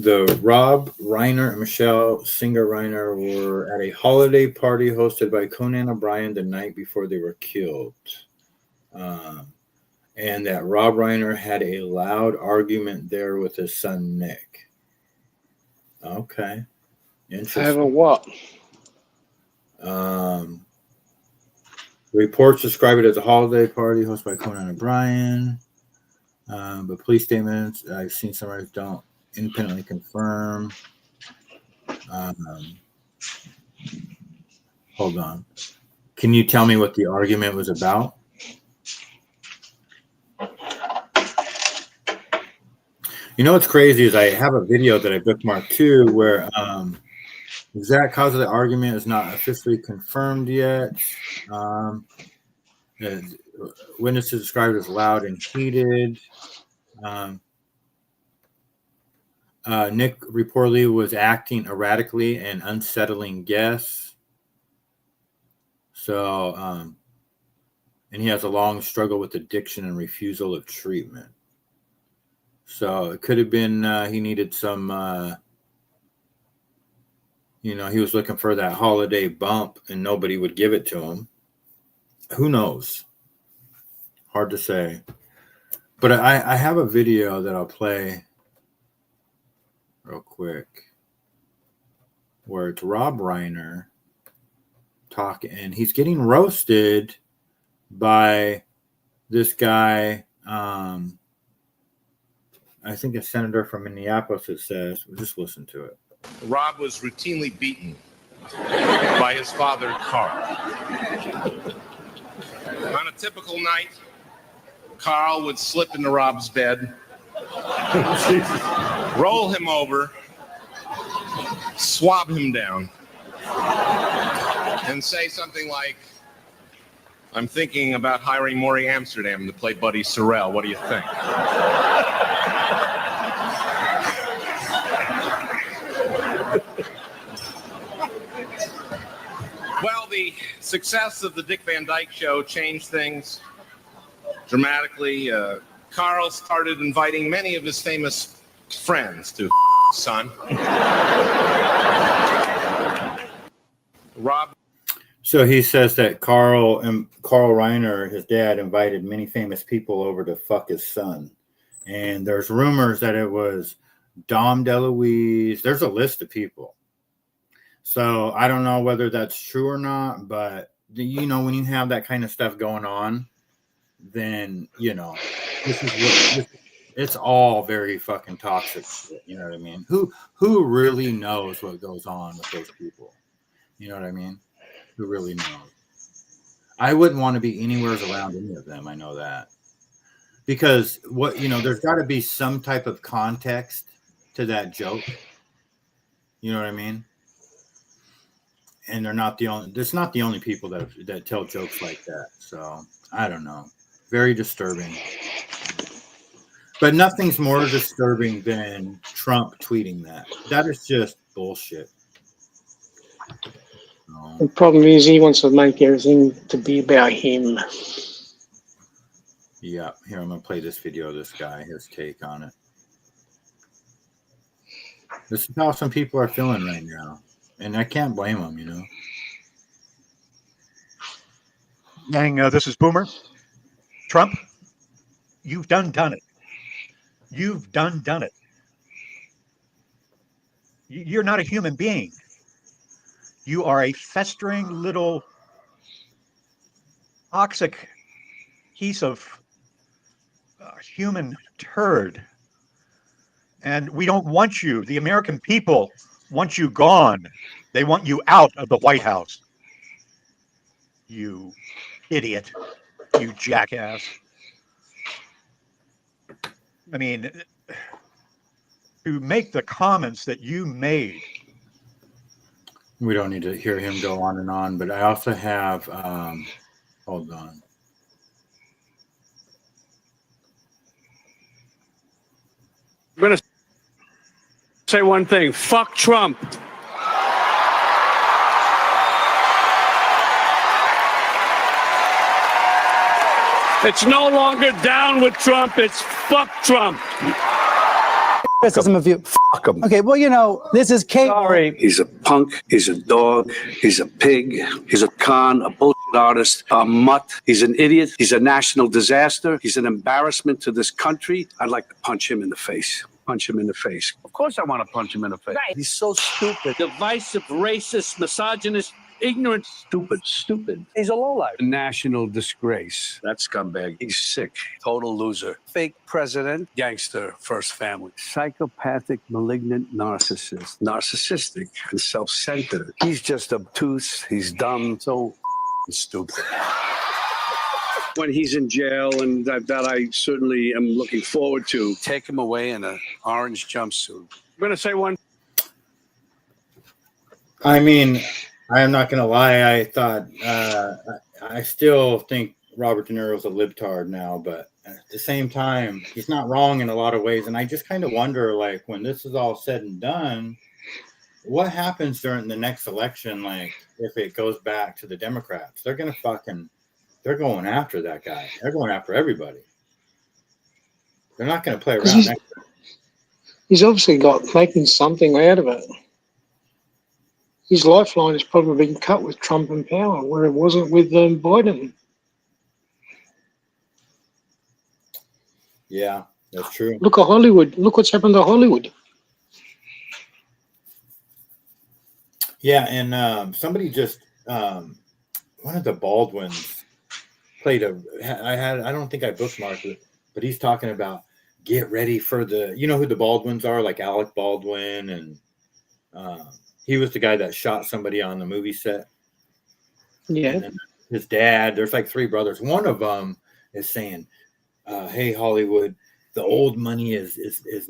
The Rob Reiner and Michelle Singer Reiner were at a holiday party hosted by Conan O'Brien the night before they were killed. And that Rob Reiner had a loud argument there with his son, Nick. Okay. Interesting. Over what? Reports describe it as a holiday party hosted by Conan O'Brien. But police statements I've seen summaries don't independently confirm. Hold on. Can you tell me what the argument was about? You know what's crazy is I have a video that I bookmarked too where exact cause of the argument is not officially confirmed yet. Witnesses described as loud and heated. Nick reportedly was acting erratically and unsettling guests. So, and he has a long struggle with addiction and refusal of treatment. So it could have been he needed some, he was looking for that holiday bump and nobody would give it to him. Who knows? Hard to say. But I have a video that I'll play real quick where it's Rob Reiner talking, and he's getting roasted by this guy. I think a senator from Minneapolis, it says. We'll just listen to it. Rob was routinely beaten by his father, Carl. On a typical night, Carl would slip into Rob's bed, roll him over, swab him down, and say something like, "I'm thinking about hiring Maury Amsterdam to play Buddy Sorrell. What do you think?" Well, the success of the Dick Van Dyke Show changed things dramatically. Carl started inviting many of his famous friends to son. Rob. So he says that Carl Reiner, his dad, invited many famous people over to fuck his son. And there's rumors that it was Dom DeLuise. There's a list of people. So I don't know whether that's true or not, but when you have that kind of stuff going on, then it's all very fucking toxic shit, you know what I mean? Who really knows what goes on with those people? You know what I mean? Who really knows? I wouldn't want to be anywhere around any of them, I know that. Because there's got to be some type of context to that joke. You know what I mean? And it's not the only people that tell jokes like that. So I don't know. Very disturbing. But nothing's more disturbing than Trump tweeting that. That is just bullshit. The problem is he wants to make everything to be about him. Yeah. Here, I'm going to play this video of this guy, his take on it. This is how some people are feeling right now. And I can't blame them, Yang, this is Boomer. Trump, you've done it. You've done it. You're not a human being. You are a festering little toxic piece of human turd. And we don't want you. The American people want you gone. They want you out of the White House. You idiot. You jackass. I mean, to make the comments that you made. We don't need to hear him go on and on, but I also have, hold on. I'm going to say one thing. Fuck Trump. It's no longer down with Trump. It's fuck Trump. criticism of you. Fuck him. Okay, well, this is cable. Sorry. He's a punk. He's a dog. He's a pig. He's a con, a bullshit artist, a mutt. He's an idiot. He's a national disaster. He's an embarrassment to this country. I'd like to punch him in the face. Punch him in the face. Of course I want to punch him in the face. Right. He's so stupid. Divisive, racist, misogynist, ignorant, stupid. He's a lowlife. A national disgrace. That scumbag. He's sick. Total loser. Fake president. Gangster. First family. Psychopathic, malignant narcissist. Narcissistic and self-centered. He's just obtuse. He's dumb. So stupid. When he's in jail, and that I certainly am looking forward to, take him away in an orange jumpsuit. I'm going to say one. I mean, I am not going to lie. I thought, I still think Robert De Niro's a libtard now, but at the same time, he's not wrong in a lot of ways. And I just kind of wonder, like, when this is all said and done, what happens during the next election? Like, if it goes back to the Democrats, they're going to they're going after that guy. They're going after everybody. They're not going to play around. He's obviously making something out of it. His lifeline has probably been cut with Trump in power, where it wasn't with Biden. Yeah, that's true. Look at Hollywood. Look what's happened to Hollywood. Yeah, and somebody just one of the Baldwins played I don't think I bookmarked it, but he's talking about get ready for who the Baldwins are, like Alec Baldwin, and he was the guy that shot somebody on the movie set. Yeah. And his dad, there's like three brothers. One of them is saying, hey, Hollywood, the old money is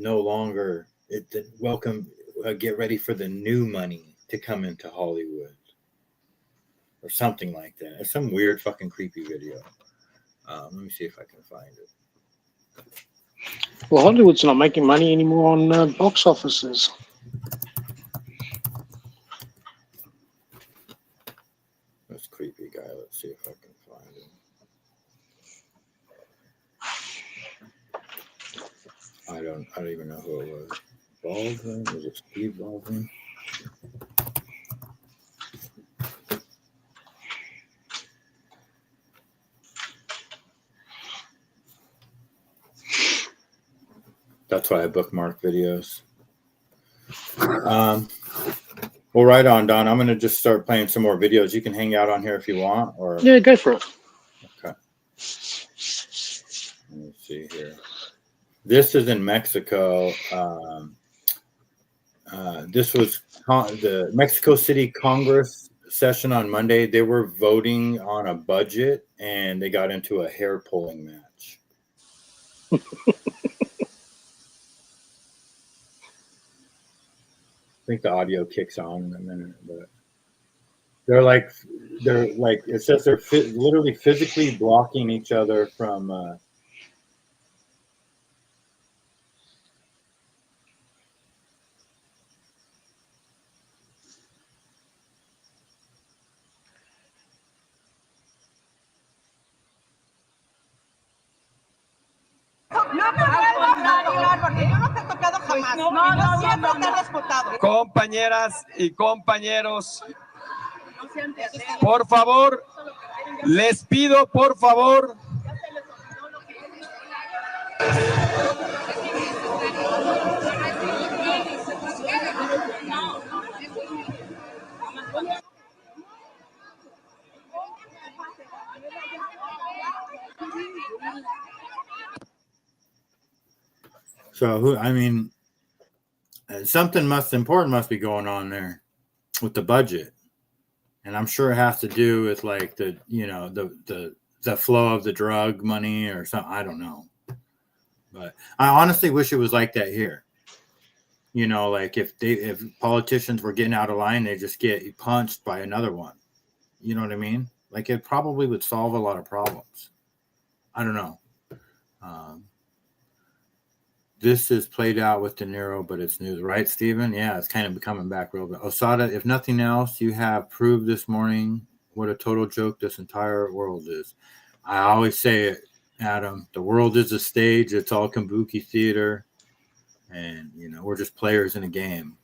no longer welcome. Get ready for the new money to come into Hollywood. Or something like that. It's some weird fucking creepy video. Let me see if I can find it. Well, Hollywood's not making money anymore on box offices. This creepy guy. Let's see if I can find him. I don't even know who it was. Baldwin? Was it Steve Baldwin? That's why I bookmark videos. Well, right on, Don. I'm going to just start playing some more videos. You can hang out on here if you want. Or yeah, go for it. Okay. Let me see here. This is in Mexico. This was the Mexico City Congress session on Monday. They were voting on a budget, and they got into a hair pulling match. I think the audio kicks on in a minute, but they're like it says they're literally physically blocking each other from Compañeras y compañeros, por favor, les pido, por favor. So something important must be going on there with the budget, and I'm sure it has to do with like the flow of the drug money or something. I don't know, but I honestly wish it was like that here. Like if politicians were getting out of line, they just get punched by another one. You know what I mean? Like it probably would solve a lot of problems. I don't know. This is played out with De Niro, but it's news, right, Steven? Yeah, it's kind of coming back real bit. Osada, if nothing else, you have proved this morning what a total joke this entire world is. I always say it, Adam. The world is a stage. It's all kabuki theater. And, we're just players in a game.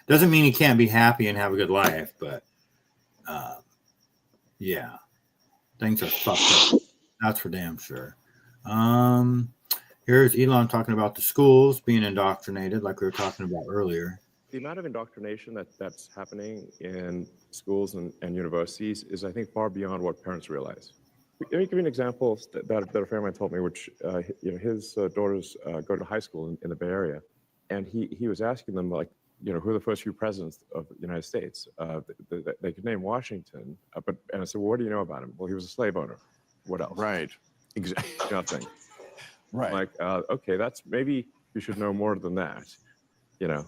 Doesn't mean you can't be happy and have a good life, but yeah, things are fucked up. That's for damn sure. Here's Elon talking about the schools being indoctrinated, like we were talking about earlier. The amount of indoctrination that's happening in schools and universities is, I think, far beyond what parents realize. Let me give you an example that a friend of mine told me, which his daughters go to high school in the Bay Area, and he was asking them, like, who are the first few presidents of the United States? They could name Washington, and I said, well, what do you know about him? Well, he was a slave owner. What else? Right. Exactly. Nothing. Right. Like, okay, that's maybe you should know more than that. Yeah.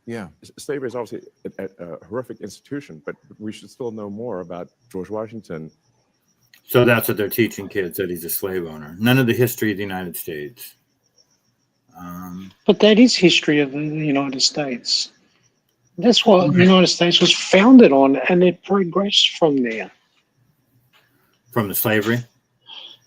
Yeah. Slavery is obviously a horrific institution, but we should still know more about George Washington. So that's what they're teaching kids, that he's a slave owner. None of the history of the United States. But that is history of the United States. That's what the United States was founded on, and it progressed from there. From the slavery?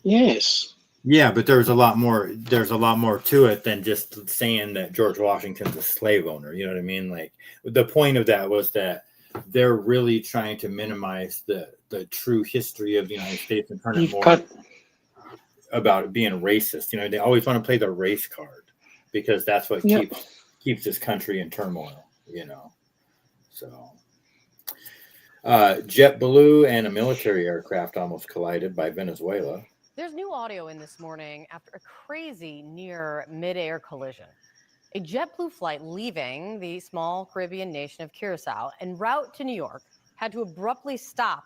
Yes. Yeah, but there's a lot more to it than just saying that George Washington's a slave owner. You know what I mean? Like, the point of that was that they're really trying to minimize the true history of the United States and turn it more about it being racist. They always want to play the race card because that's what keeps this country in turmoil, So JetBlue and a military aircraft almost collided by Venezuela. There's new audio in this morning after a crazy near mid-air collision. A JetBlue flight leaving the small Caribbean nation of Curacao en route to New York had to abruptly stop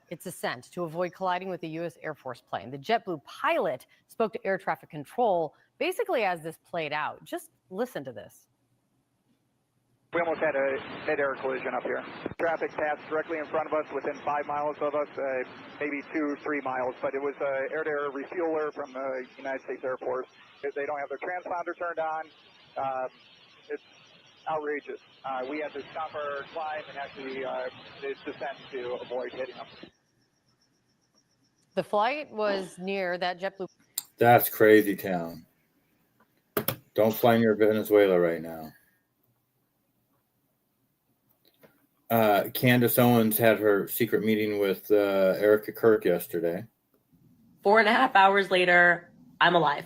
its ascent to avoid colliding with a U.S. Air Force plane. The JetBlue pilot spoke to air traffic control basically as this played out. Just listen to this. We almost had a mid-air collision up here. Traffic passed directly in front of us, within 5 miles of us, maybe 2-3 miles. But it was an air-to-air refueler from the United States Air Force. They don't have their transponder turned on. It's outrageous. We had to stop our climb and actually descend to avoid hitting them. The flight was near that JetBlue. That's crazy town. Don't fly near Venezuela right now. Candace Owens had her secret meeting with Erika Kirk yesterday. 4.5 hours later, I'm alive.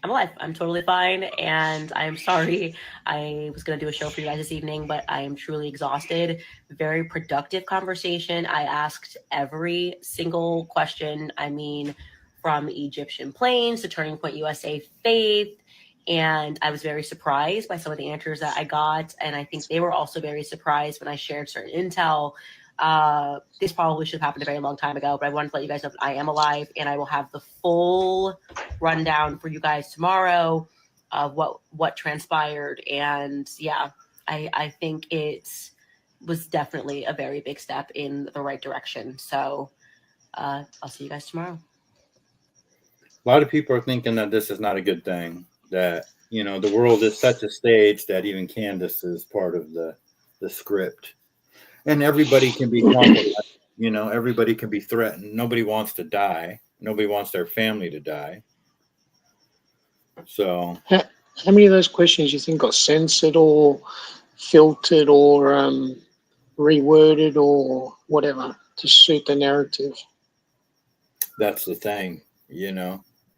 I'm totally fine, and I'm sorry. I was going to do a show for you guys this evening, but I am truly exhausted. Very productive conversation. I asked every single question. From Egyptian planes to Turning Point USA Faith. And I was very surprised by some of the answers that I got. And I think they were also very surprised when I shared certain intel. This probably should have happened a very long time ago, but I wanted to let you guys know that I am alive, and I will have the full rundown for you guys tomorrow of what transpired. And yeah, I think it was definitely a very big step in the right direction. So I'll see you guys tomorrow. A lot of people are thinking that this is not a good thing. That, the world is such a stage that even Candace is part of the script. And everybody can be compromised, everybody can be threatened. Nobody wants to die. Nobody wants their family to die. So how many of those questions you think got censored or filtered or reworded or whatever to suit the narrative? That's the thing,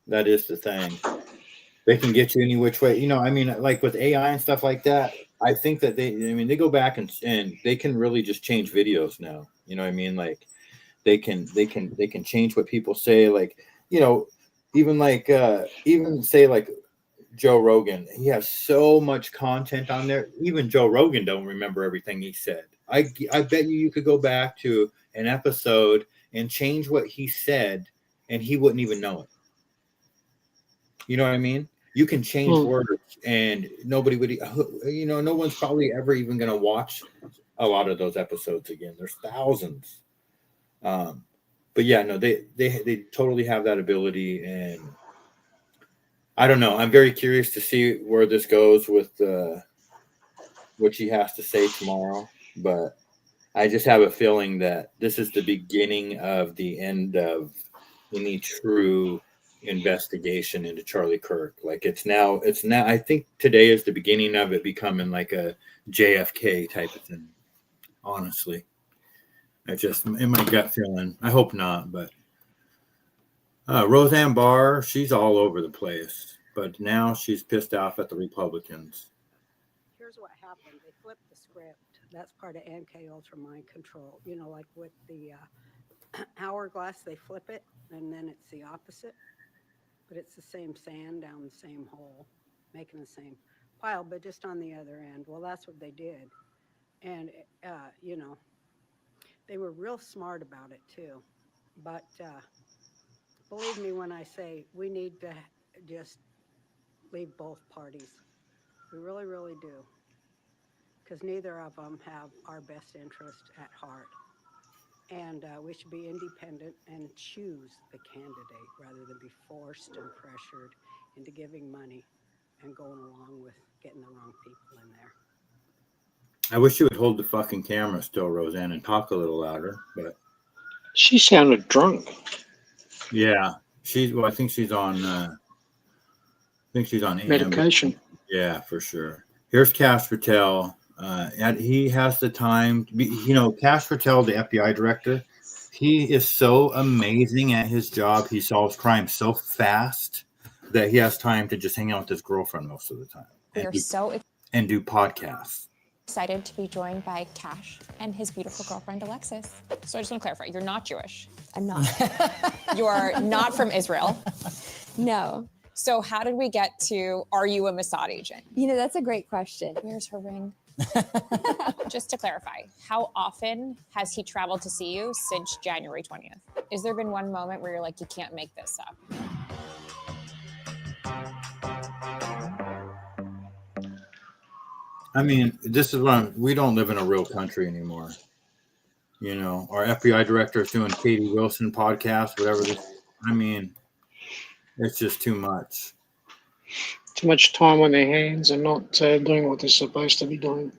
that is the thing. They can get you any which way, like with AI and stuff like that. I think that they go back and they can really just change videos now. Like they can change what people say. Like, even say like Joe Rogan, he has so much content on there. Even Joe Rogan don't remember everything he said. I bet you could go back to an episode and change what he said and he wouldn't even know it. You know what I mean? You can change words and nobody would, no one's probably ever even going to watch a lot of those episodes again. There's thousands. But yeah, no, they totally have that ability. And I don't know. I'm very curious to see where this goes with what she has to say tomorrow. But I just have a feeling that this is the beginning of the end of any true investigation into Charlie Kirk. Like it's now I think today is the beginning of it becoming like a JFK type of thing. Honestly, in my gut feeling, I hope not, but Roseanne Barr, she's all over the place, but now she's pissed off at the Republicans. Here's what happened. They flipped the script. That's part of MK Ultra mind control. You know, like with the hourglass, they flip it and then it's the opposite, but it's the same sand down the same hole, making the same pile, but just on the other end. Well, that's what they did. And, you know, they were real smart about it too. But believe me when I say we need to just leave both parties. We really, really do. Because neither of them have our best interest at heart. And we should be independent and choose the candidate rather than be forced and pressured into giving money and going along with getting the wrong people in there. I wish you would hold the fucking camera still, Roseanne, and talk a little louder. But she sounded drunk. Yeah, I think she's on. Medication. Yeah, for sure. Here's Cash Patel. And he has the time. Cash Patel, the FBI director, he is so amazing at his job. He solves crime so fast that he has time to just hang out with his girlfriend most of the time. We are so and do podcasts. excited to be joined by Cash and his beautiful girlfriend, Alexis. So I just want to clarify, you're not Jewish. I'm not. You're not from Israel. No. So how did we get to, are you a Mossad agent? You know, that's a great question. Where's her ring? Just to clarify, how often has he traveled to see you since January 20th? Has there been one moment where you're like, you can't make this up? I mean, this is we don't live in a real country anymore. You know, our FBI director is doing Katie Wilson podcast, whatever I mean, it's just too much. Too much time on their hands and not doing what they're supposed to be doing.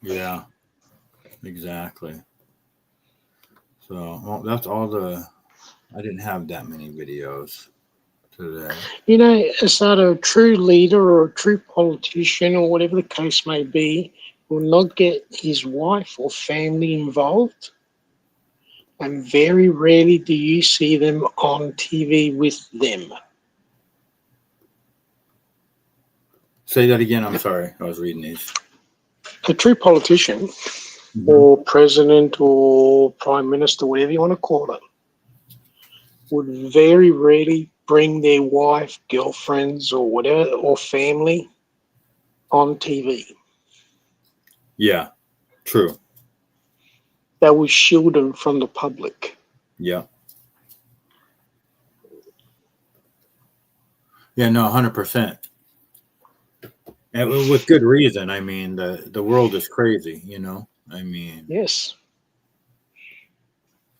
Yeah, exactly. So that's all I didn't have that many videos today. You know, Asada, a true leader or a true politician or whatever the case may be will not get his wife or family involved. And very rarely do you see them on TV with them. Say that again. I'm sorry. I was reading these. A true politician or president or prime minister, whatever you want to call it, would very rarely bring their wife, girlfriends or whatever, or family on TV. Yeah, true. That will shield them from the public. Yeah. Yeah, no, 100%. And with good reason. I mean, the world is crazy, you know. I mean, yes.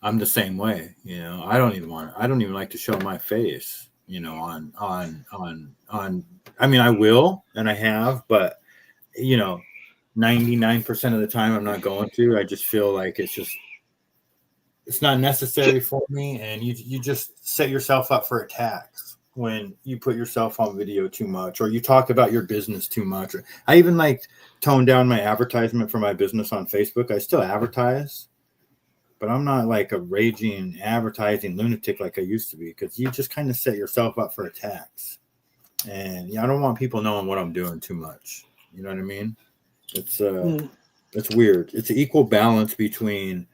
I'm the same way, you know. I don't even like to show my face, you know, on I mean, I will and I have, but you know, 99% of the time I'm not going to. I just feel like it's not necessary for me, and you just set yourself up for attacks when you put yourself on video too much or you talk about your business too much. I even like toned down my advertisement for my business on Facebook. I still advertise, but I'm not like a raging advertising lunatic like I used to be, because you just kind of set yourself up for attacks. And I don't want people knowing what I'm doing too much. You know what I mean? It's weird. It's an equal balance between,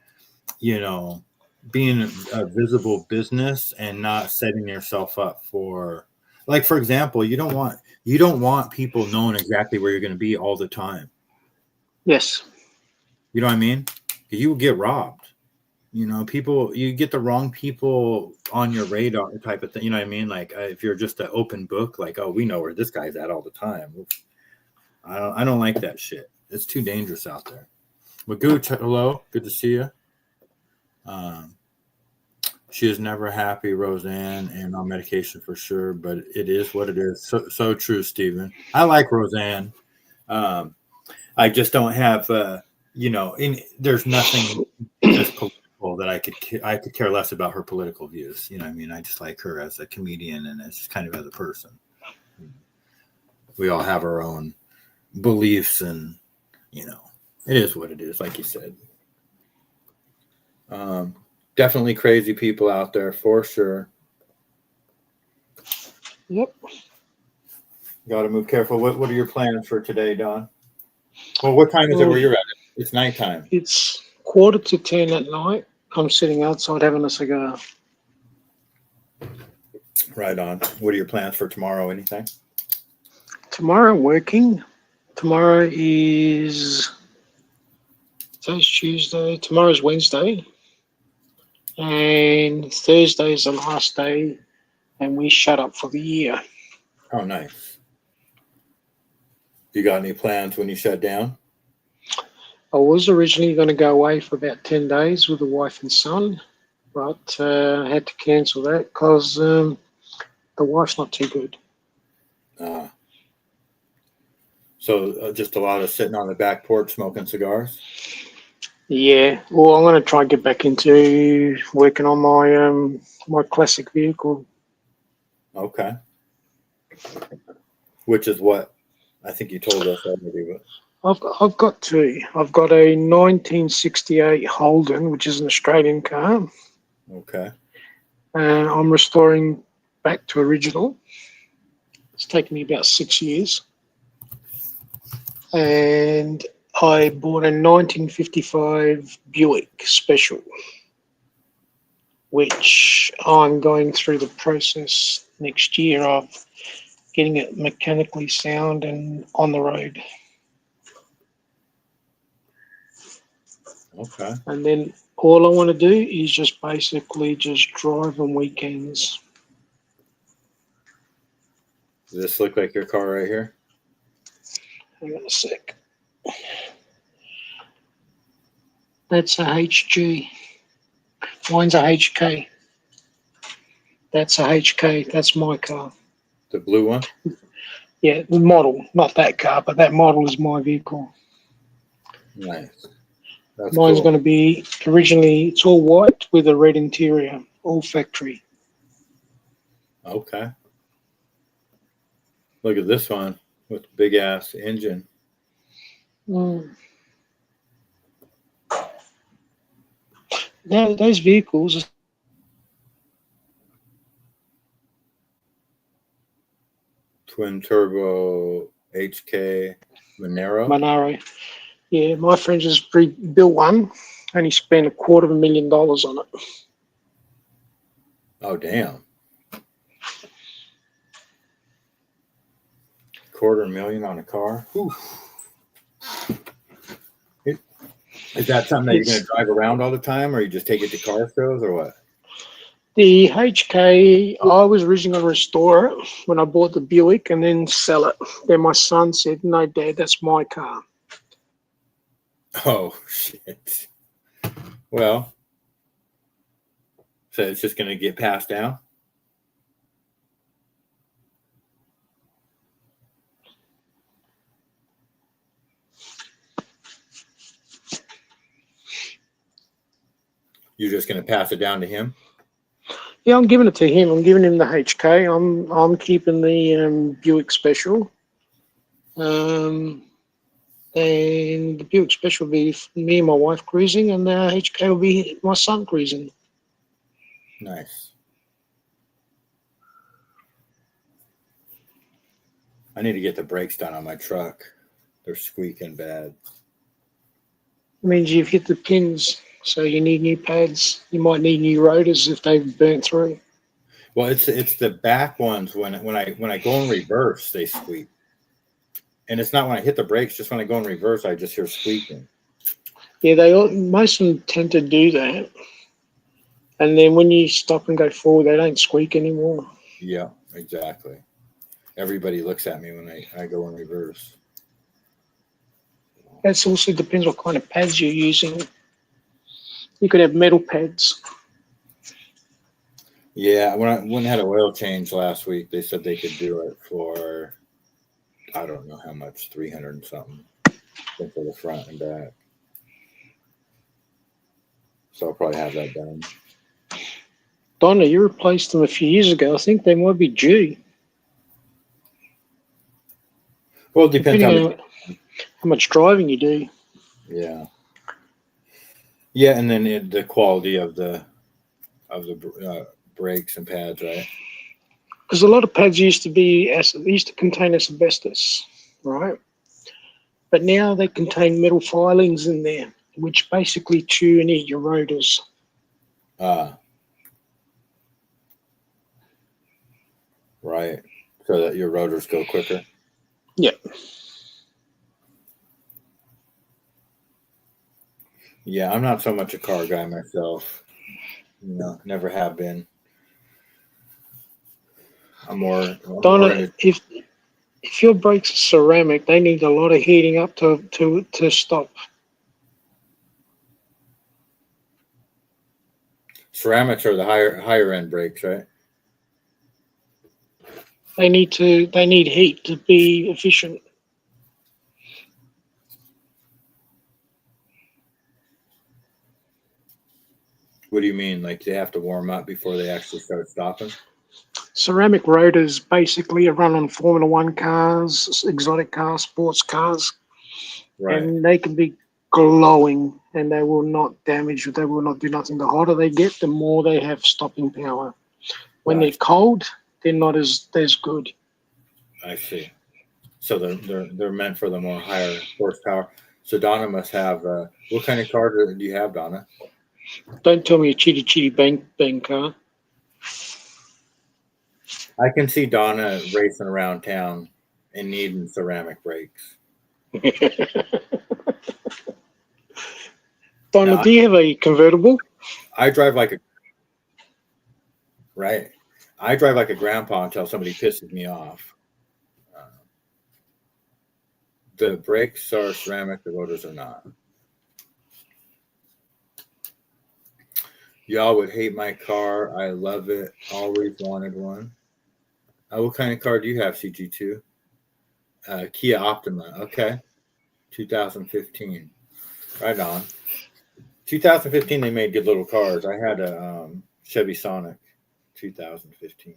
you know, being a visible business and not setting yourself up for, like, for example, you don't want people knowing exactly where you're going to be all the time. Yes. You know what I mean? You will get robbed. You know, you get the wrong people on your radar type of thing. You know what I mean? Like if you're just an open book, like, oh, we know where this guy's at all the time. I don't like that shit. It's too dangerous out there. Magoo, hello. Good to see you. She is never happy, Roseanne, and on medication for sure, but it is what it is. So true, Stephen. I like Roseanne. I just don't have, you know, there's nothing just political that I could care less about her political views. You know what I mean? I just like her as a comedian and as kind of as a person. We all have our own beliefs, and it is what it is, like you said. Definitely crazy people out there for sure. Yep. Got to move careful. What are your plans for today, Don? Well, what time is it where you're at? It's nighttime. It's 9:45 at night. I'm sitting outside having a cigar. Right on. What are your plans for tomorrow? Anything? Tomorrow working. Tomorrow is today's Tuesday. Tomorrow's Wednesday. And Thursday is the last day, and we shut up for the year. Oh, nice. You got any plans when you shut down? I was originally going to go away for about 10 days with the wife and son, but I had to cancel that because the wife's not too good. So just a lot of sitting on the back porch smoking cigars? Yeah, well, I'm going to try and get back into working on my my classic vehicle. Okay. Which is what I think you told us already. But I've got two. I've got a 1968 Holden, which is an Australian car. Okay. And I'm restoring back to original. It's taken me about 6 years. And I bought a 1955 Buick Special, which I'm going through the process next year of getting it mechanically sound and on the road. Okay. And then all I want to do is just basically just drive on weekends. Does this look like your car right here? Hang on a sec. That's a HG. Mine's a HK. That's a HK. That's my car. The blue one? Yeah, the model. Not that car, but that model is my vehicle. Nice. That's Mine's cool. going to be originally, it's all white with a red interior, all factory. Okay. Look at this one with the big ass engine. Mm. Now, those vehicles, Twin turbo HK Monero. Monaro. Yeah, my friend just built one and he spent $250,000 on it. Oh, damn. $250,000 on a car. Whew. Is that something that you're going to drive around all the time, or you just take it to car shows, or what? The HK, I was originally going to restore it when I bought the Buick and then sell it. Then my son said, "No, Dad, that's my car." Oh, shit. Well, so it's just going to get passed down? You're just going to pass it down to him? Yeah, I'm giving it to him. I'm giving him the HK. I'm keeping the Buick Special. And the Buick Special will be me and my wife cruising, and the HK will be my son cruising. Nice. I need to get the brakes done on my truck. They're squeaking bad. It means you've hit the pins, so you need new pads. You might need new rotors if they've burnt through. Well, it's the back ones when I go in reverse, they squeak. And it's not when I hit the brakes, just when I go in reverse, I just hear squeaking. Yeah, most of them tend to do that. And then when you stop and go forward, they don't squeak anymore. Yeah, exactly. Everybody looks at me when I go in reverse. That also depends what kind of pads you're using. You could have metal pads. Yeah, when I had an oil change last week, they said they could do it for, I don't know how much, 300 and something for the front and back. So I'll probably have that done. Donna, you replaced them a few years ago. I think they might be due. Well, it depends Depending on how much driving you do. Yeah. Yeah, and then the quality of the brakes and pads, right? Because a lot of pads used to contain asbestos, right? But now they contain metal filings in there, which basically chew and eat your rotors. Right. So that your rotors go quicker. Yep. Yeah, I'm not so much a car guy myself. Never have been. I'm more Donna, if your brakes are ceramic, they need a lot of heating up to stop. Ceramics are the higher end brakes, right? They need heat to be efficient. What do you mean? Like they have to warm up before they actually start stopping? Ceramic rotors basically are run on Formula One cars, exotic cars, sports cars, Right. and they can be glowing, and they will not damage. They will not do nothing. The hotter they get, the more they have stopping power. When they're cold, they're not as good. I see. So they're meant for the more higher horsepower. So Donna must have what kind of car do you have, Donna? Don't tell me a chitty bang car. I can see Donna racing around town and needing ceramic brakes. Donna, do you have a convertible? I drive like a grandpa until somebody pisses me off. The brakes are ceramic, the rotors are not. Y'all would hate my car. I love it. Always wanted one. What kind of car do you have, CG2? Kia Optima. Okay. 2015. Right on. 2015, they made good little cars. I had a Chevy Sonic 2015.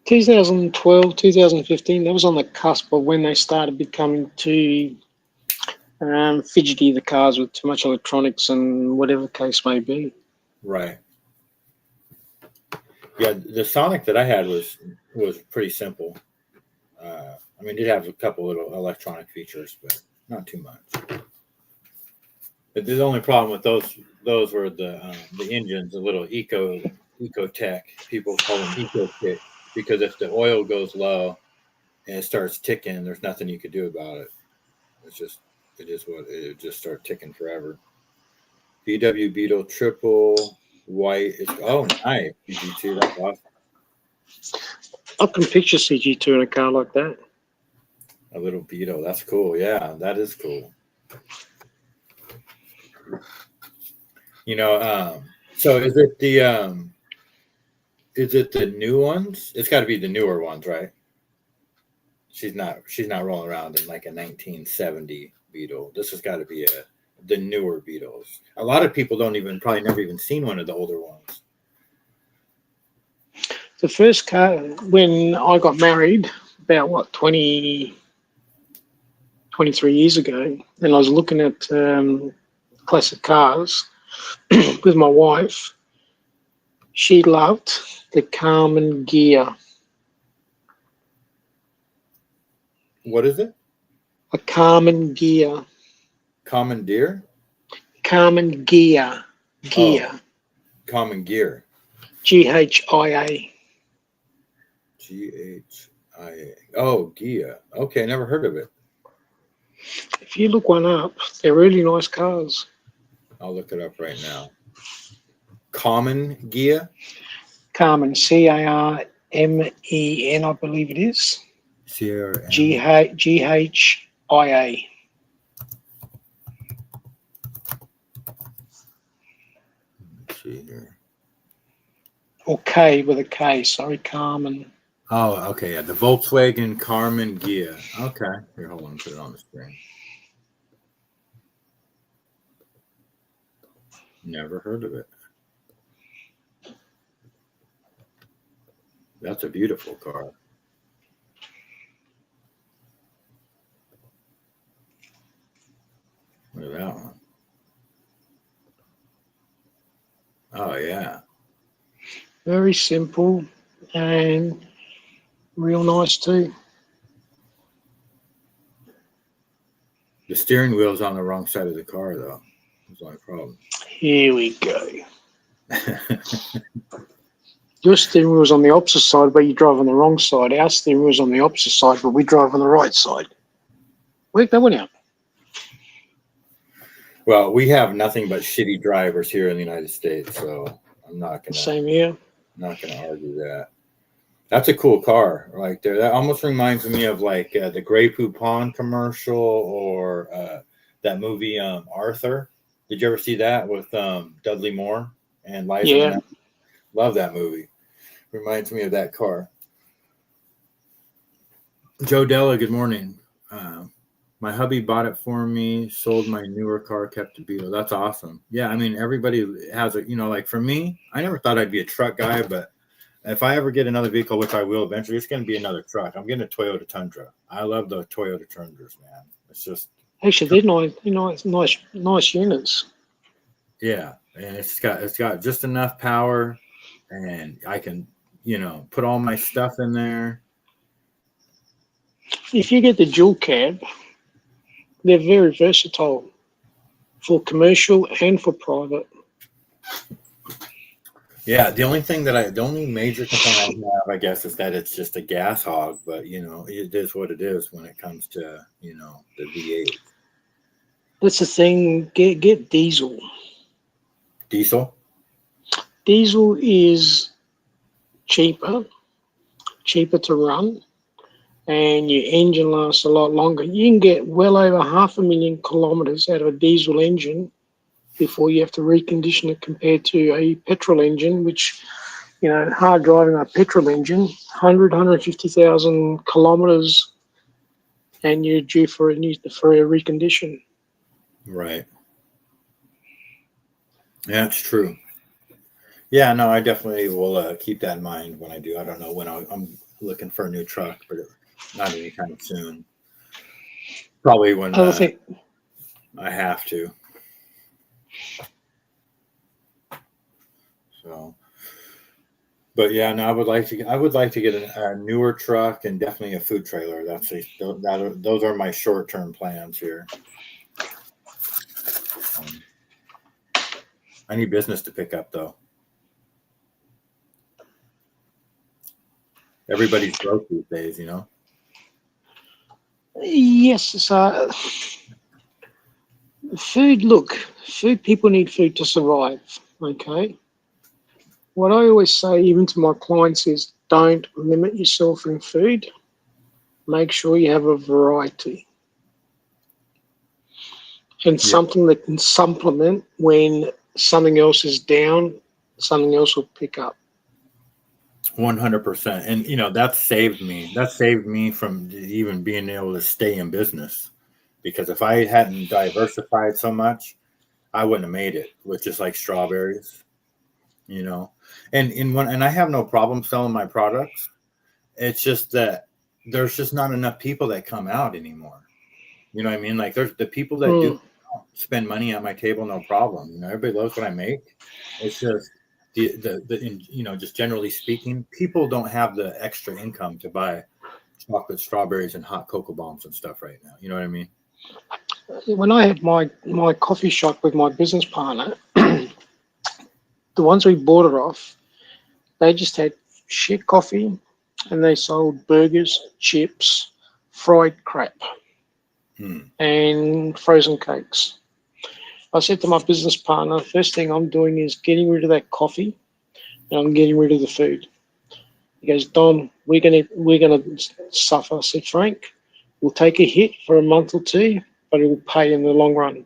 2012, 2015, that was on the cusp of when they started becoming too fidgety, the cars with too much electronics and whatever the case may be. Right. Yeah, the Sonic that I had was pretty simple. I mean, it did have a couple little electronic features, but not too much. But the only problem with those were the engines, the little eco tech. People call them eco kit because if the oil goes low and it starts ticking, there's nothing you could do about it. It just start ticking forever. VW Beetle triple white. Nice. CG2, that's awesome. I can picture CG2 in a car like that. A little Beetle. That's cool. Yeah, that is cool. So is it the new ones? It's got to be the newer ones, right? She's not rolling around in like a 1970 Beetle. This has got to be the newer Beetles. A lot of people probably never even seen one of the older ones. The first car, when I got married, about 23 years ago, and I was looking at classic cars with my wife. She loved the Carmen Ghia. What is it? A Carmen Ghia. Commandeer? Carmen Ghia. Ghia. Oh, Common Gear. GHIA. GHIA. Oh, Ghia. Okay, never heard of it. If you look one up, they're really nice cars. I'll look it up right now. Common Ghia? Carmen, CARMEN, I believe it is. CRM. GHIA. Let's see here. Or K with a K, sorry, Carmen. Oh, okay, yeah, the Volkswagen Carmen Ghia. Okay, here, hold on, put it on the screen. Never heard of it. That's a beautiful car. Look at that one. Oh, yeah. Very simple and real nice too. The steering wheel's on the wrong side of the car, though. That's my problem. Here we go. Your steering wheel's on the opposite side, but you drive on the wrong side. Our steering wheel's on the opposite side, but we drive on the right side. Work that one out. Well, we have nothing but shitty drivers here in the United States, so I'm not gonna. Same here. Not gonna argue that. That's a cool car right there. That almost reminds me of like the Grey Poupon commercial or that movie Arthur. Did you ever see that with Dudley Moore and Liza? Yeah. Minnelli? Love that movie. Reminds me of that car. Joe Della, good morning. My hubby bought it for me, sold my newer car, kept the Beetle. That's awesome. Yeah, I mean, everybody has a, like for me, I never thought I'd be a truck guy, but if I ever get another vehicle, which I will eventually, it's going to be another truck. I'm getting a Toyota Tundra. I love the Toyota Tundras, man. It's just Actually, they're nice units. yeah, and it's got just enough power, and I can put all my stuff in there. If you get the dual cab, they're very versatile for commercial and for private. Yeah, the only major complaint I have, I guess, is that it's just a gas hog. But it is what it is when it comes to the V8. That's the thing. Get diesel. Diesel. Diesel is cheaper to run, and your engine lasts a lot longer. You can get well over 500,000 kilometers out of a diesel engine before you have to recondition it compared to a petrol engine, which, hard driving a petrol engine, 150,000 kilometers, and you're due for a recondition. Right. Yeah, it's true. Yeah, no, I definitely will keep that in mind when I do. I don't know when I'm looking for a new truck, but not anytime soon. Probably when I have to. So, but yeah, no, I would like to get a newer truck and definitely a food trailer. Those are my short-term plans here. I need business to pick up though. Everybody's broke these days, Yes, so food people need food to survive, okay? What I always say, even to my clients, is don't limit yourself in food. Make sure you have a variety. And something that can supplement when something else is down, something else will pick up. 100%. And, that saved me. That saved me from even being able to stay in business. Because if I hadn't diversified so much, I wouldn't have made it with just like strawberries, And I have no problem selling my products. It's just that there's just not enough people that come out anymore. You know what I mean? Like there's the people that do spend money at my table, no problem. Everybody loves what I make. It's just just generally speaking, people don't have the extra income to buy chocolate, strawberries, and hot cocoa bombs and stuff right now. You know what I mean? When I had my coffee shop with my business partner, the ones we bought it off, they just had shit coffee, and they sold burgers, chips, fried crap, and frozen cakes. I said to my business partner, first thing I'm doing is getting rid of that coffee, and I'm getting rid of the food. He goes, Don, we're gonna suffer. I said, Frank, we'll take a hit for a month or two, but it will pay in the long run.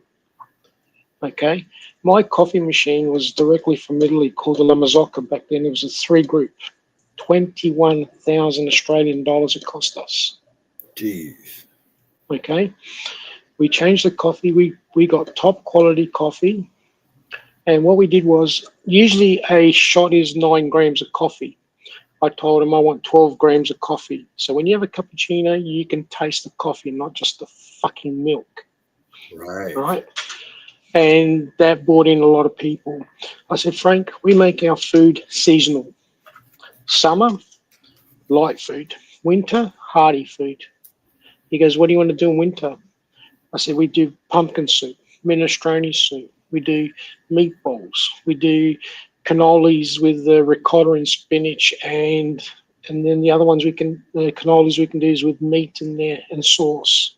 Okay. My coffee machine was directly from Italy, called the La Mazzocca. Back then it was a 3-group, 21,000 Australian dollars it cost us. Jeez. Okay. We changed the coffee. We got top quality coffee. And what we did was, usually a shot is 9 grams of coffee. I told him I want 12 grams of coffee. So when you have a cappuccino, you can taste the coffee, not just the fucking milk. Right. Right? And that brought in a lot of people. I said, Frank, we make our food seasonal. Summer, light food. Winter, hearty food. He goes, what do you want to do in winter? I said, we do pumpkin soup, minestrone soup. We do meatballs. We do cannolis with ricotta and spinach, and then the other ones the cannolis we can do is with meat in there and sauce.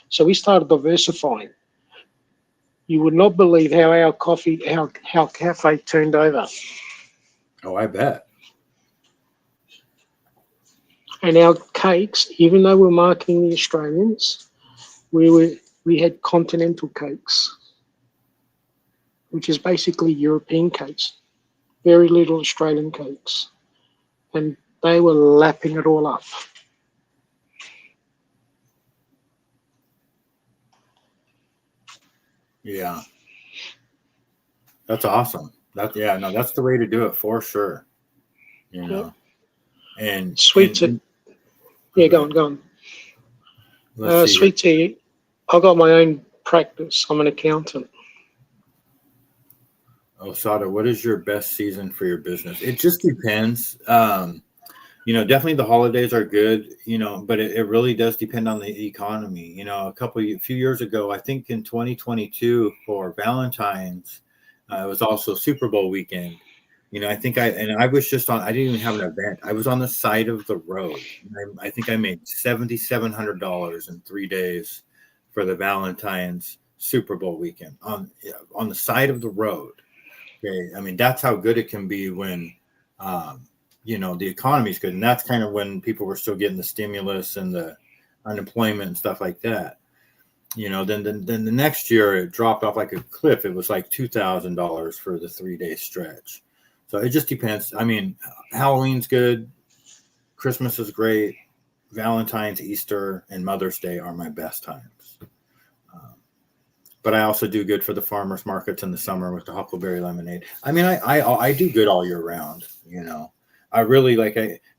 So we started diversifying. You would not believe how our cafe turned over. Oh, I bet. And our cakes, even though we're marketing the Australians, we had continental cakes, which is basically European cakes, very little Australian cakes. And they were lapping it all up. Yeah. That's awesome. That's the way to do it for sure. You know. And sweet tea. Yeah, go on. Sweet tea. I've got my own practice. I'm an accountant. Sada, what is your best season for your business? It just depends. Definitely the holidays are good, but it really does depend on the economy. A few years ago, I think in 2022 for Valentine's, it was also Super Bowl weekend. I was just I didn't even have an event. I was on the side of the road. I think I made $7,700 in 3 days for the Valentine's Super Bowl weekend on the side of the road. Okay. I mean, that's how good it can be when, the economy is good. And that's kind of when people were still getting the stimulus and the unemployment and stuff like that. Then the next year it dropped off like a cliff. It was like $2,000 for the 3-day stretch. So it just depends. I mean, Halloween's good. Christmas is great. Valentine's, Easter, and Mother's Day are my best times. But I also do good for the farmers markets in the summer with the huckleberry lemonade. I mean, I do good all year round. I really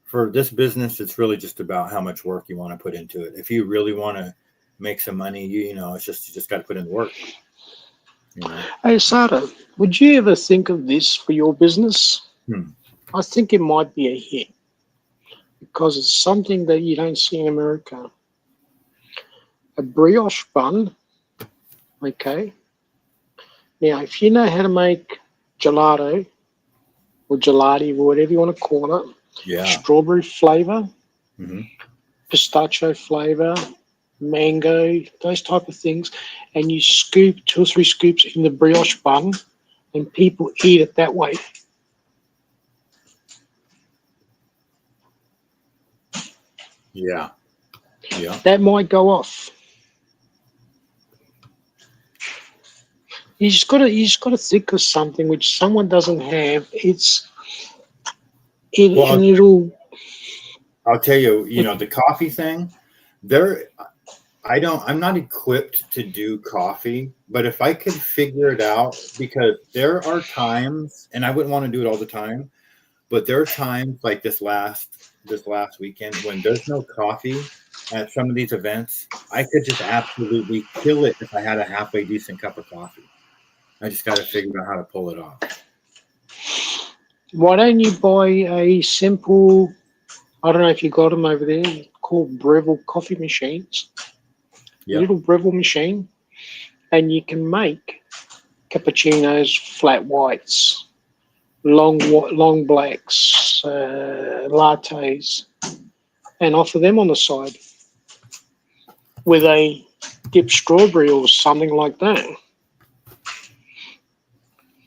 for this business, it's really just about how much work you want to put into it. If you really want to make some money, you just got to put in work. Hey, Sada, would you ever think of this for your business? I think it might be a hit because it's something that you don't see in America. A brioche bun. Okay. Now, if you know how to make gelato or gelati or whatever you want to call it, strawberry flavor, pistachio flavor, mango, those type of things, and you scoop 2 or 3 scoops in the brioche bun, and people eat it that way. Yeah. That might go off. You just gotta think of something which someone doesn't have. I'll tell you, the coffee thing, I'm not equipped to do coffee, but if I could figure it out, because there are times, and I wouldn't want to do it all the time, but there are times like this last weekend when there's no coffee at some of these events, I could just absolutely kill it if I had a halfway decent cup of coffee. I just got to figure out how to pull it off. Why don't you buy a simple, I don't know if you got them over there, called Breville coffee machines. Yep. Little Breville machine. And you can make cappuccinos, flat whites, long blacks, lattes, and offer them on the side with a dipped strawberry or something like that.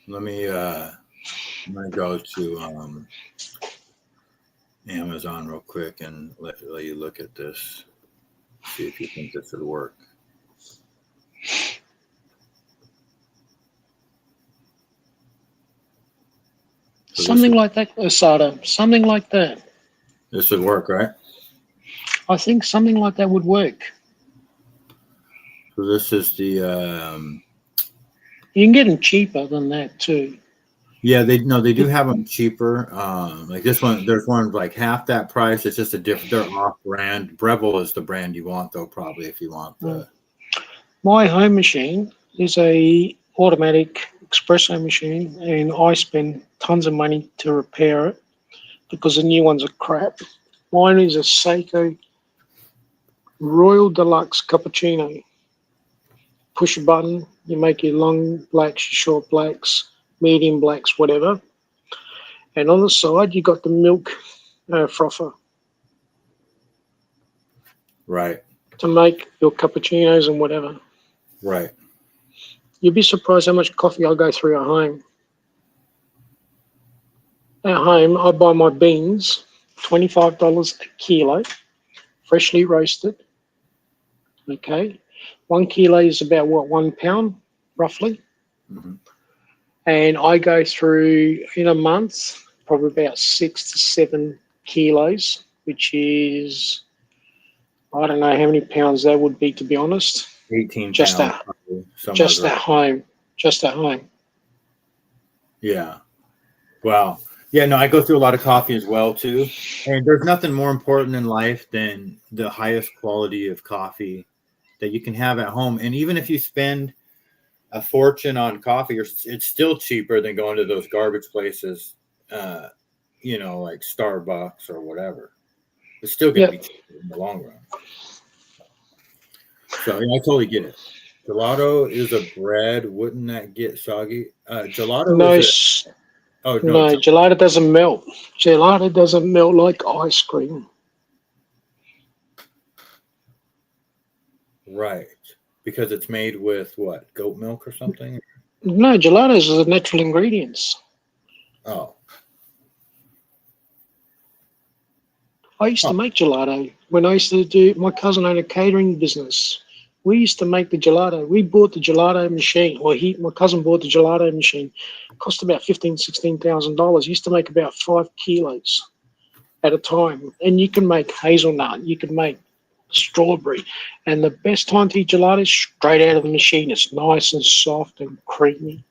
Let me I'm gonna go to Amazon real quick and let you look at this. See if you think this would work. Something like that, Asada. Something like that. This would work, right? I think something like that would work. So this is the You can get them cheaper than that too. Yeah, they do have them cheaper. Like this one, there's one like half that price. It's just a different. They're off brand. Breville is the brand you want though, probably if you want the. My home machine is a automatic espresso machine, and I spend tons of money to repair it because the new ones are crap. Mine is a Seiko Royal Deluxe cappuccino. Push a button, you make your long blacks, your short blacks, medium blacks, whatever. And on the side, you got the milk frother Right. to make your cappuccinos and whatever. Right. You'd be surprised how much coffee I go through at home. At home, I buy my beans, $25 a kilo, freshly roasted. Okay. 1 kilo is about what, 1 pound, roughly. And I go through in a month probably about 6 to 7 kilos, which is, I don't know how many pounds that would be, to be honest. 18 Just pounds. just at home. Just at home. Yeah. Wow. Yeah, no, I go through a lot of coffee as well too. And there's nothing more important in life than the highest quality of coffee that you can have at home. And even if you spend a fortune on coffee, it's still cheaper than going to those garbage places, you know, like Starbucks or whatever. It's still going to be cheaper in the long run. So yeah, I totally get it. Gelato is a bread. Wouldn't that get soggy? Gelato No, is no, gelato doesn't melt. Gelato doesn't melt like ice cream. Right. Because it's made with what? Goat milk or something? No, gelatos are the natural ingredients. Oh. I used to make gelato when I used to do, my cousin owned a catering business. We used to make the gelato. We bought the gelato machine, or my cousin bought the gelato machine. It cost about $15,000, $16,000. Used to make about 5 kilos at a time. And you can make hazelnut, you can make strawberry. And the best time to eat gelato is straight out of the machine. It's nice and soft and creamy.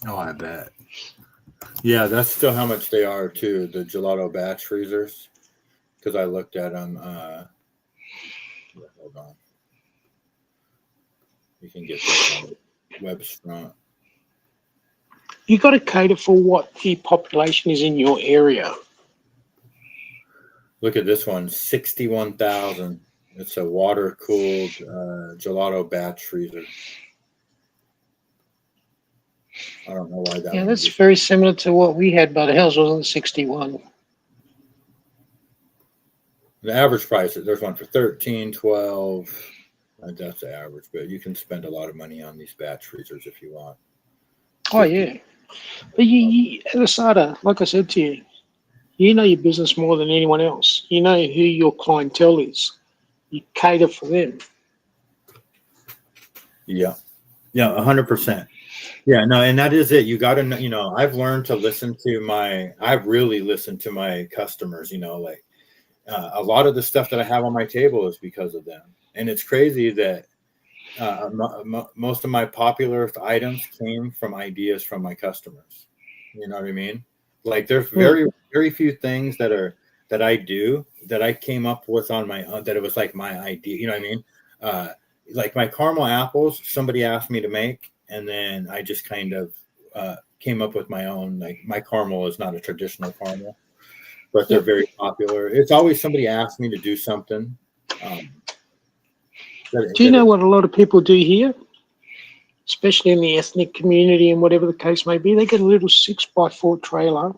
Oh, I bet. Yeah, that's still how much they are too, the gelato batch freezers. Because I looked at them. Hold on. You can get this on Webstront. You got to cater for what the population is in your area. Look at this one, 61,000. It's a water-cooled gelato batch freezer. I don't know why that. Yeah, that's very similar to what we had, but ours wasn't 61. The average price, there's one for 13, 12. That's the average, but you can spend a lot of money on these batch freezers if you want. Oh, yeah. But you, Asada, like I said to you, you know your business more than anyone else. You know who your clientele is. You cater for them. Yeah. Yeah, 100%. Yeah, no, and that is it. You got to know, you know, I've learned to I've really listened to my customers, you know, like a lot of the stuff that I have on my table is because of them. And it's crazy that most of my popular items came from ideas from my customers. You know what I mean? Like there's very, very few things that I do that I came up with on my own, that it was like my idea. You know what I mean? Like my caramel apples, somebody asked me to make, and then I just kind of came up with my own. Like my caramel is not a traditional caramel, but they're very popular. It's always somebody asked me to do something. Do you know what a lot of people do here? Especially in the ethnic community and whatever the case may be, they get a little 6x4 trailer,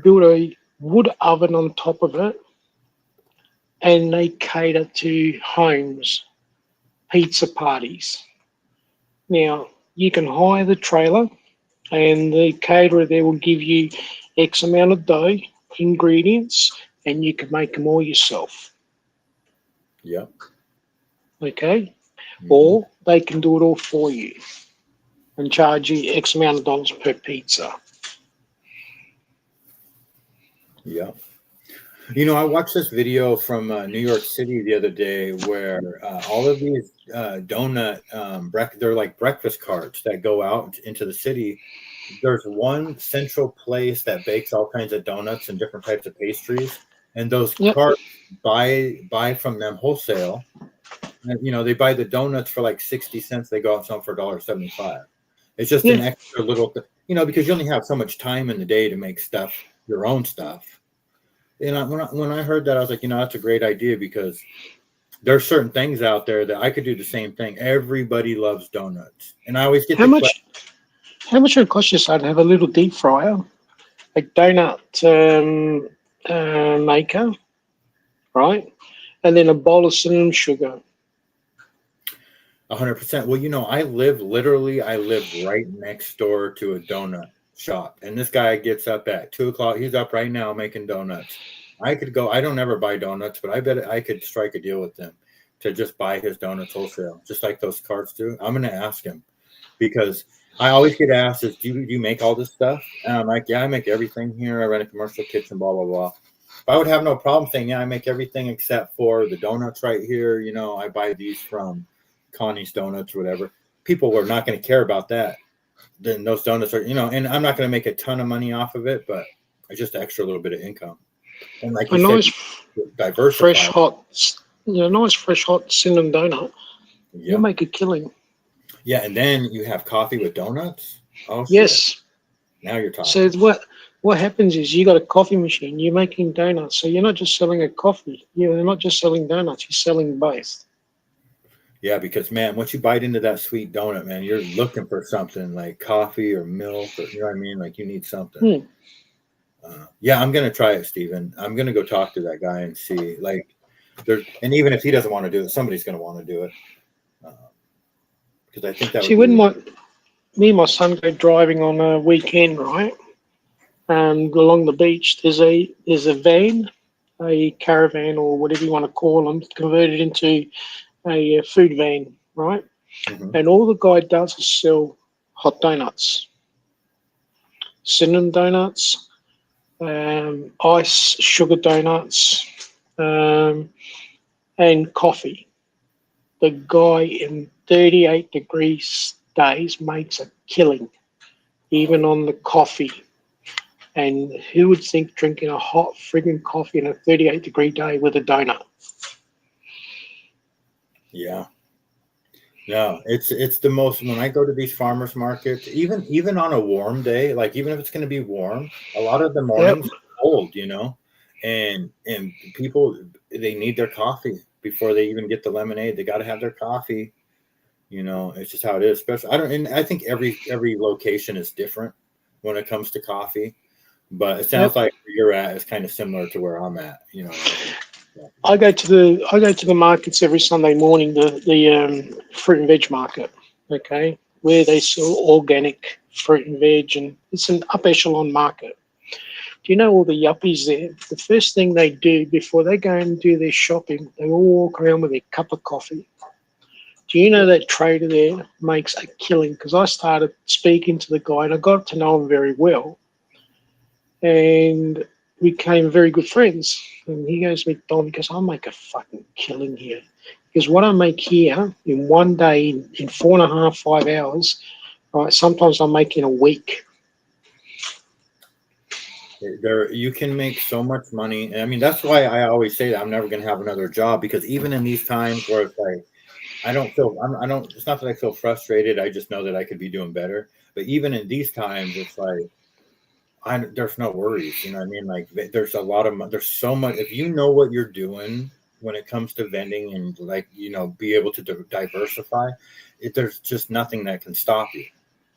build a wood oven on top of it, and they cater to homes, pizza parties. Now, you can hire the trailer, and the caterer there will give you X amount of dough, ingredients, and you can make them all yourself. Yeah. Okay? Or they can do it all for you and charge you X amount of dollars per pizza. Yeah. You know, I watched this video from New York City the other day where all of these donut, they're like breakfast carts that go out into the city. There's one central place that bakes all kinds of donuts and different types of pastries, and those carts buy from them wholesale. And, you know, they buy the donuts for like 60 cents. They go out and sell them for $1.75. It's just an extra little, you know, because you only have so much time in the day to make stuff, your own stuff. And when I heard that, I was like, you know, that's a great idea because there's certain things out there that I could do the same thing. Everybody loves donuts, and I always get How much would it cost you, son, to have a little deep fryer, a donut maker, right, and then a bowl of cinnamon sugar? 100%. Well, you know, I live right next door to a donut shop, and this guy gets up at 2:00. He's up right now making donuts. I could go. I don't ever buy donuts, but I bet I could strike a deal with him to just buy his donuts wholesale, just like those carts do. I'm going to ask him because I always get asked, "Do you make all this stuff?" And I'm like, "Yeah, I make everything here. I run a commercial kitchen, blah blah blah." I would have no problem saying, "Yeah, I make everything except for the donuts right here. You know, I buy these from Connie's Donuts or whatever." People are not going to care about that. Then those donuts are, you know, and I'm not going to make a ton of money off of it, but it's just extra little bit of income. And like you nice, said, diversify. Nice fresh hot cinnamon donut. Yeah. You'll make a killing. Yeah, and then you have coffee with donuts. Oh, yes. Shit. Now you're talking. So what happens is you got a coffee machine. You're making donuts, so you're not just selling a coffee. You're not just selling donuts. You're selling both. Yeah, because man, once you bite into that sweet donut, man, you're looking for something like coffee or milk, or you know what I mean. Like you need something. Yeah, I'm gonna try it, Steven. I'm gonna go talk to that guy and see. Like, and even if he doesn't want to do it, somebody's gonna want to do it. Because I think that. See, when me and my son go driving on a weekend, right, and along the beach, there's a van, a caravan or whatever you want to call them, converted into a food van, right? Mm-hmm. And all the guy does is sell hot donuts, cinnamon donuts, ice sugar donuts, and coffee. The guy in 38 degrees days makes a killing, even on the coffee. And who would think drinking a hot friggin' coffee in a 38-degree day with a donut? Yeah. No, it's the most, when I go to these farmers markets, even on a warm day, like even if it's going to be warm, a lot of the mornings are cold, you know, and people, they need their coffee before they even get the lemonade. They got to have their coffee, you know. It's just how it is. Especially, and I think every location is different when it comes to coffee, but it sounds like where you're at is kind of similar to where I'm at, you know. I go to the markets every Sunday morning, the fruit and veg market, okay, where they sell organic fruit and veg, and it's an up echelon market. Do you know all the yuppies there? The first thing they do before they go and do their shopping, they all walk around with their cup of coffee. Do you know that trader there makes a killing? Because I started speaking to the guy and I got to know him very well, and we became very good friends. And he goes to me, Don, because I'll make a fucking killing here. Because what I make here in one day, in 4.5, 5 hours, right, sometimes I make in a week. You can make so much money. I mean, that's why I always say that I'm never going to have another job, because even in these times where it's like, it's not that I feel frustrated. I just know that I could be doing better. But even in these times, it's like, there's no worries, you know what I mean? Like there's so much, if you know what you're doing when it comes to vending and like, you know, be able to diversify, there's just nothing that can stop you.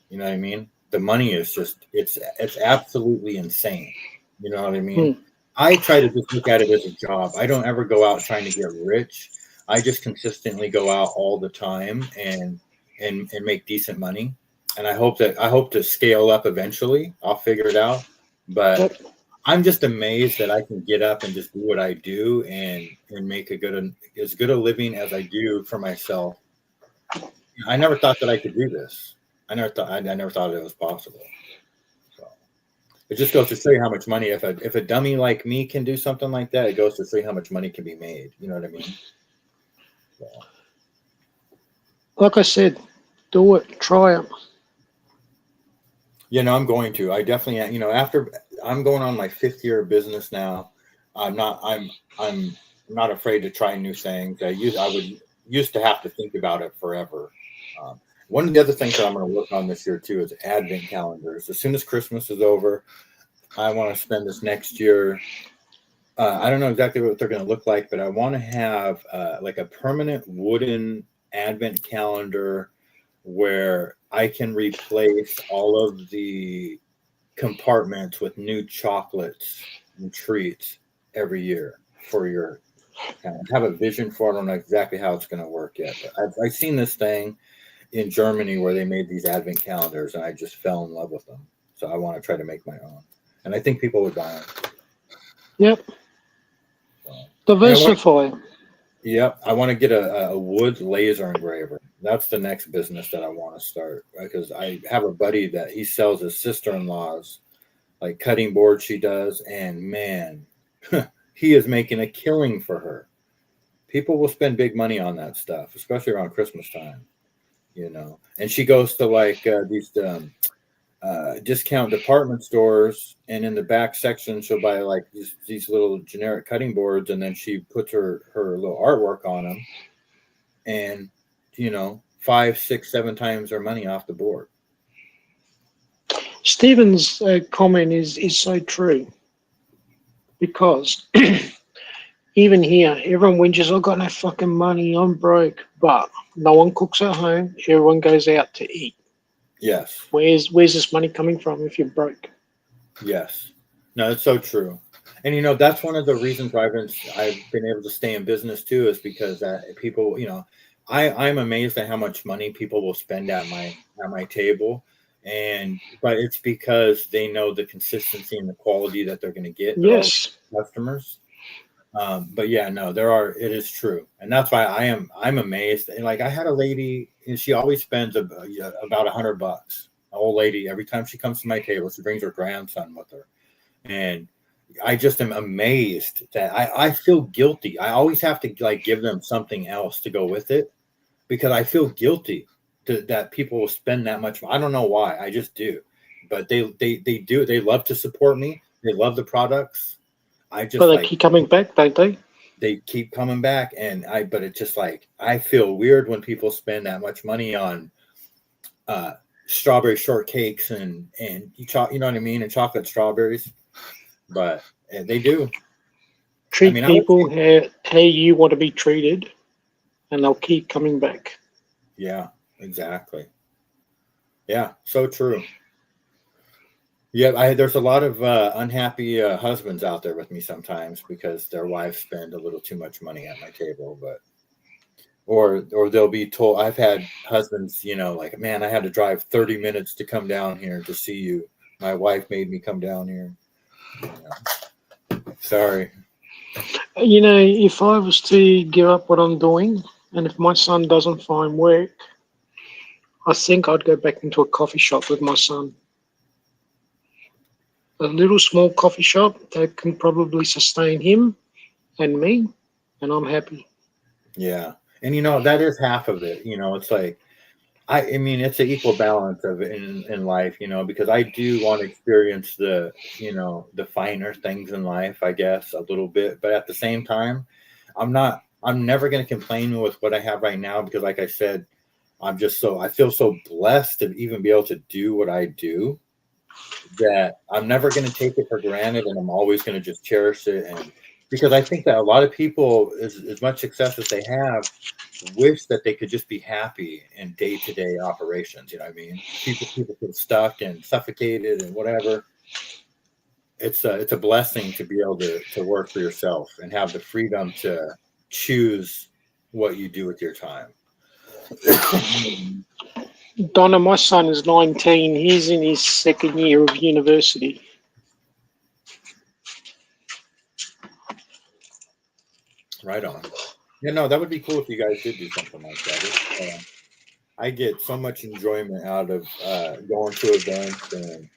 You know what I mean? The money is just, it's absolutely insane. You know what I mean? I try to just look at it as a job. I don't ever go out trying to get rich. I just consistently go out all the time and make decent money. And I hope to scale up eventually. I'll figure it out. But I'm just amazed that I can get up and just do what I do and make as good a living as I do for myself. I never thought that I could do this. I never thought it was possible. So, It just goes to show you how much money, if a dummy like me can do something like that, it goes to show you how much money can be made. You know what I mean? So. Like I said, do it, try it. You know, I'm going to. I definitely, you know, after I'm going on my 5th year of business now, I'm not afraid to try new things. I used to have to think about it forever. One of the other things that I'm going to work on this year too is advent calendars. As soon as Christmas is over, I want to spend this next year. I don't know exactly what they're going to look like, but I want to have like a permanent wooden advent calendar where I can replace all of the compartments with new chocolates and treats every year for your have a vision for it. I don't know exactly how it's going to work yet, but I've seen this thing in Germany where they made these advent calendars and I just fell in love with them. So I want to try to make my own. And I think people would buy them. Yep. Diversify. Yep. I want to get a wood laser engraver. That's the next business that I want to start, because I have a buddy that he sells his sister-in-law's like cutting board she does, and man, he is making a killing for her. People will spend big money on that stuff, especially around Christmas time, you know. And she goes to like these discount department stores, and in the back section she'll buy like these little generic cutting boards, and then she puts her little artwork on them, and you know, 5, 6, 7 times their money off the board. Stephen's comment is so true, because even here, everyone whinges, I've got no fucking money, I'm broke. But no one cooks at home, everyone goes out to eat. Yes. Where's this money coming from if you're broke? Yes. No, it's so true. And you know, that's one of the reasons why I've been able to stay in business too, is because people, you know, I'm amazed at how much money people will spend at my table. But it's because they know the consistency and the quality that they're going to get. Yes. Customers. But yeah, no, it is true. And that's why I'm amazed. And like I had a lady, and she always spends about $100. An old lady, every time she comes to my table, she brings her grandson with her. And I just am amazed that I feel guilty. I always have to like give them something else to go with it, because I feel guilty that people will spend that much. I don't know why. I just do. But they do. They love to support me. They love the products. But they keep coming back, don't they? They keep coming back, but it's just like I feel weird when people spend that much money on strawberry shortcakes and you know what I mean, and chocolate strawberries. But they do. Treat people how you want to be treated, and they'll keep coming back. Yeah, exactly. Yeah, so true. Yeah, there's a lot of unhappy husbands out there with me sometimes because their wives spend a little too much money at my table, or they'll be told. I've had husbands, you know, like, man, I had to drive 30 minutes to come down here to see you. My wife made me come down here. You know, sorry. You know, if I was to give up what I'm doing, and if my son doesn't find work, I think I'd go back into a coffee shop with my son. A little small coffee shop that can probably sustain him and me, and I'm happy. Yeah. And, you know, that is half of it. You know, it's like, I mean, it's an equal balance of it in life, you know, because I do want to experience the, you know, the finer things in life, I guess, a little bit. But at the same time, I'm never going to complain with what I have right now, because like I said, I feel so blessed to even be able to do what I do, that I'm never going to take it for granted, and I'm always going to just cherish it. And because I think that a lot of people, as much success as they have, wish that they could just be happy in day-to-day operations. You know what I mean? People feel stuck and suffocated and whatever. It's a blessing to be able to work for yourself and have the freedom to choose what you do with your time. Donna, my son is 19. He's in his 2nd year of university. Right on. Yeah, no, that would be cool if you guys did do something like that. I get so much enjoyment out of going to events, and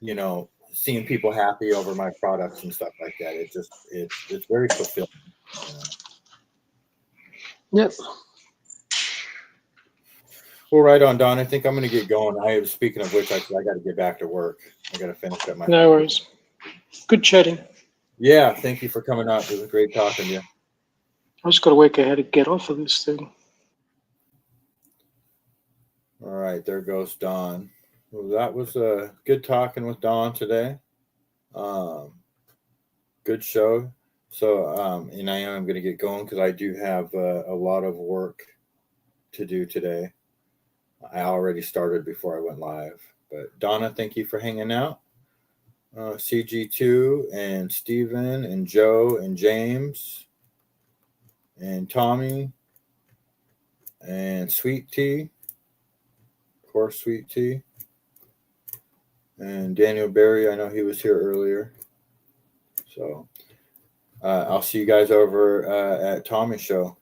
you know, seeing people happy over my products and stuff like that. It's very fulfilling. Yep. Well, right on, Don. I think I'm going to get going. Speaking of which, I got to get back to work. I got to finish up my. No worries. Good chatting. Yeah, thank you for coming up. It was great talking to you. I just got to work out how to get off of this thing. All right, there goes Don. Well, that was good talking with Don today. Good show. So, and I am going to get going because I do have a lot of work to do today. I already started before I went live. But Donna, thank you for hanging out. CG2 and Steven and Joe and James and Tommy and Sweet Tea. Of course, Sweet Tea. And Daniel Berry, I know he was here earlier. So I'll see you guys over at Tommy's show.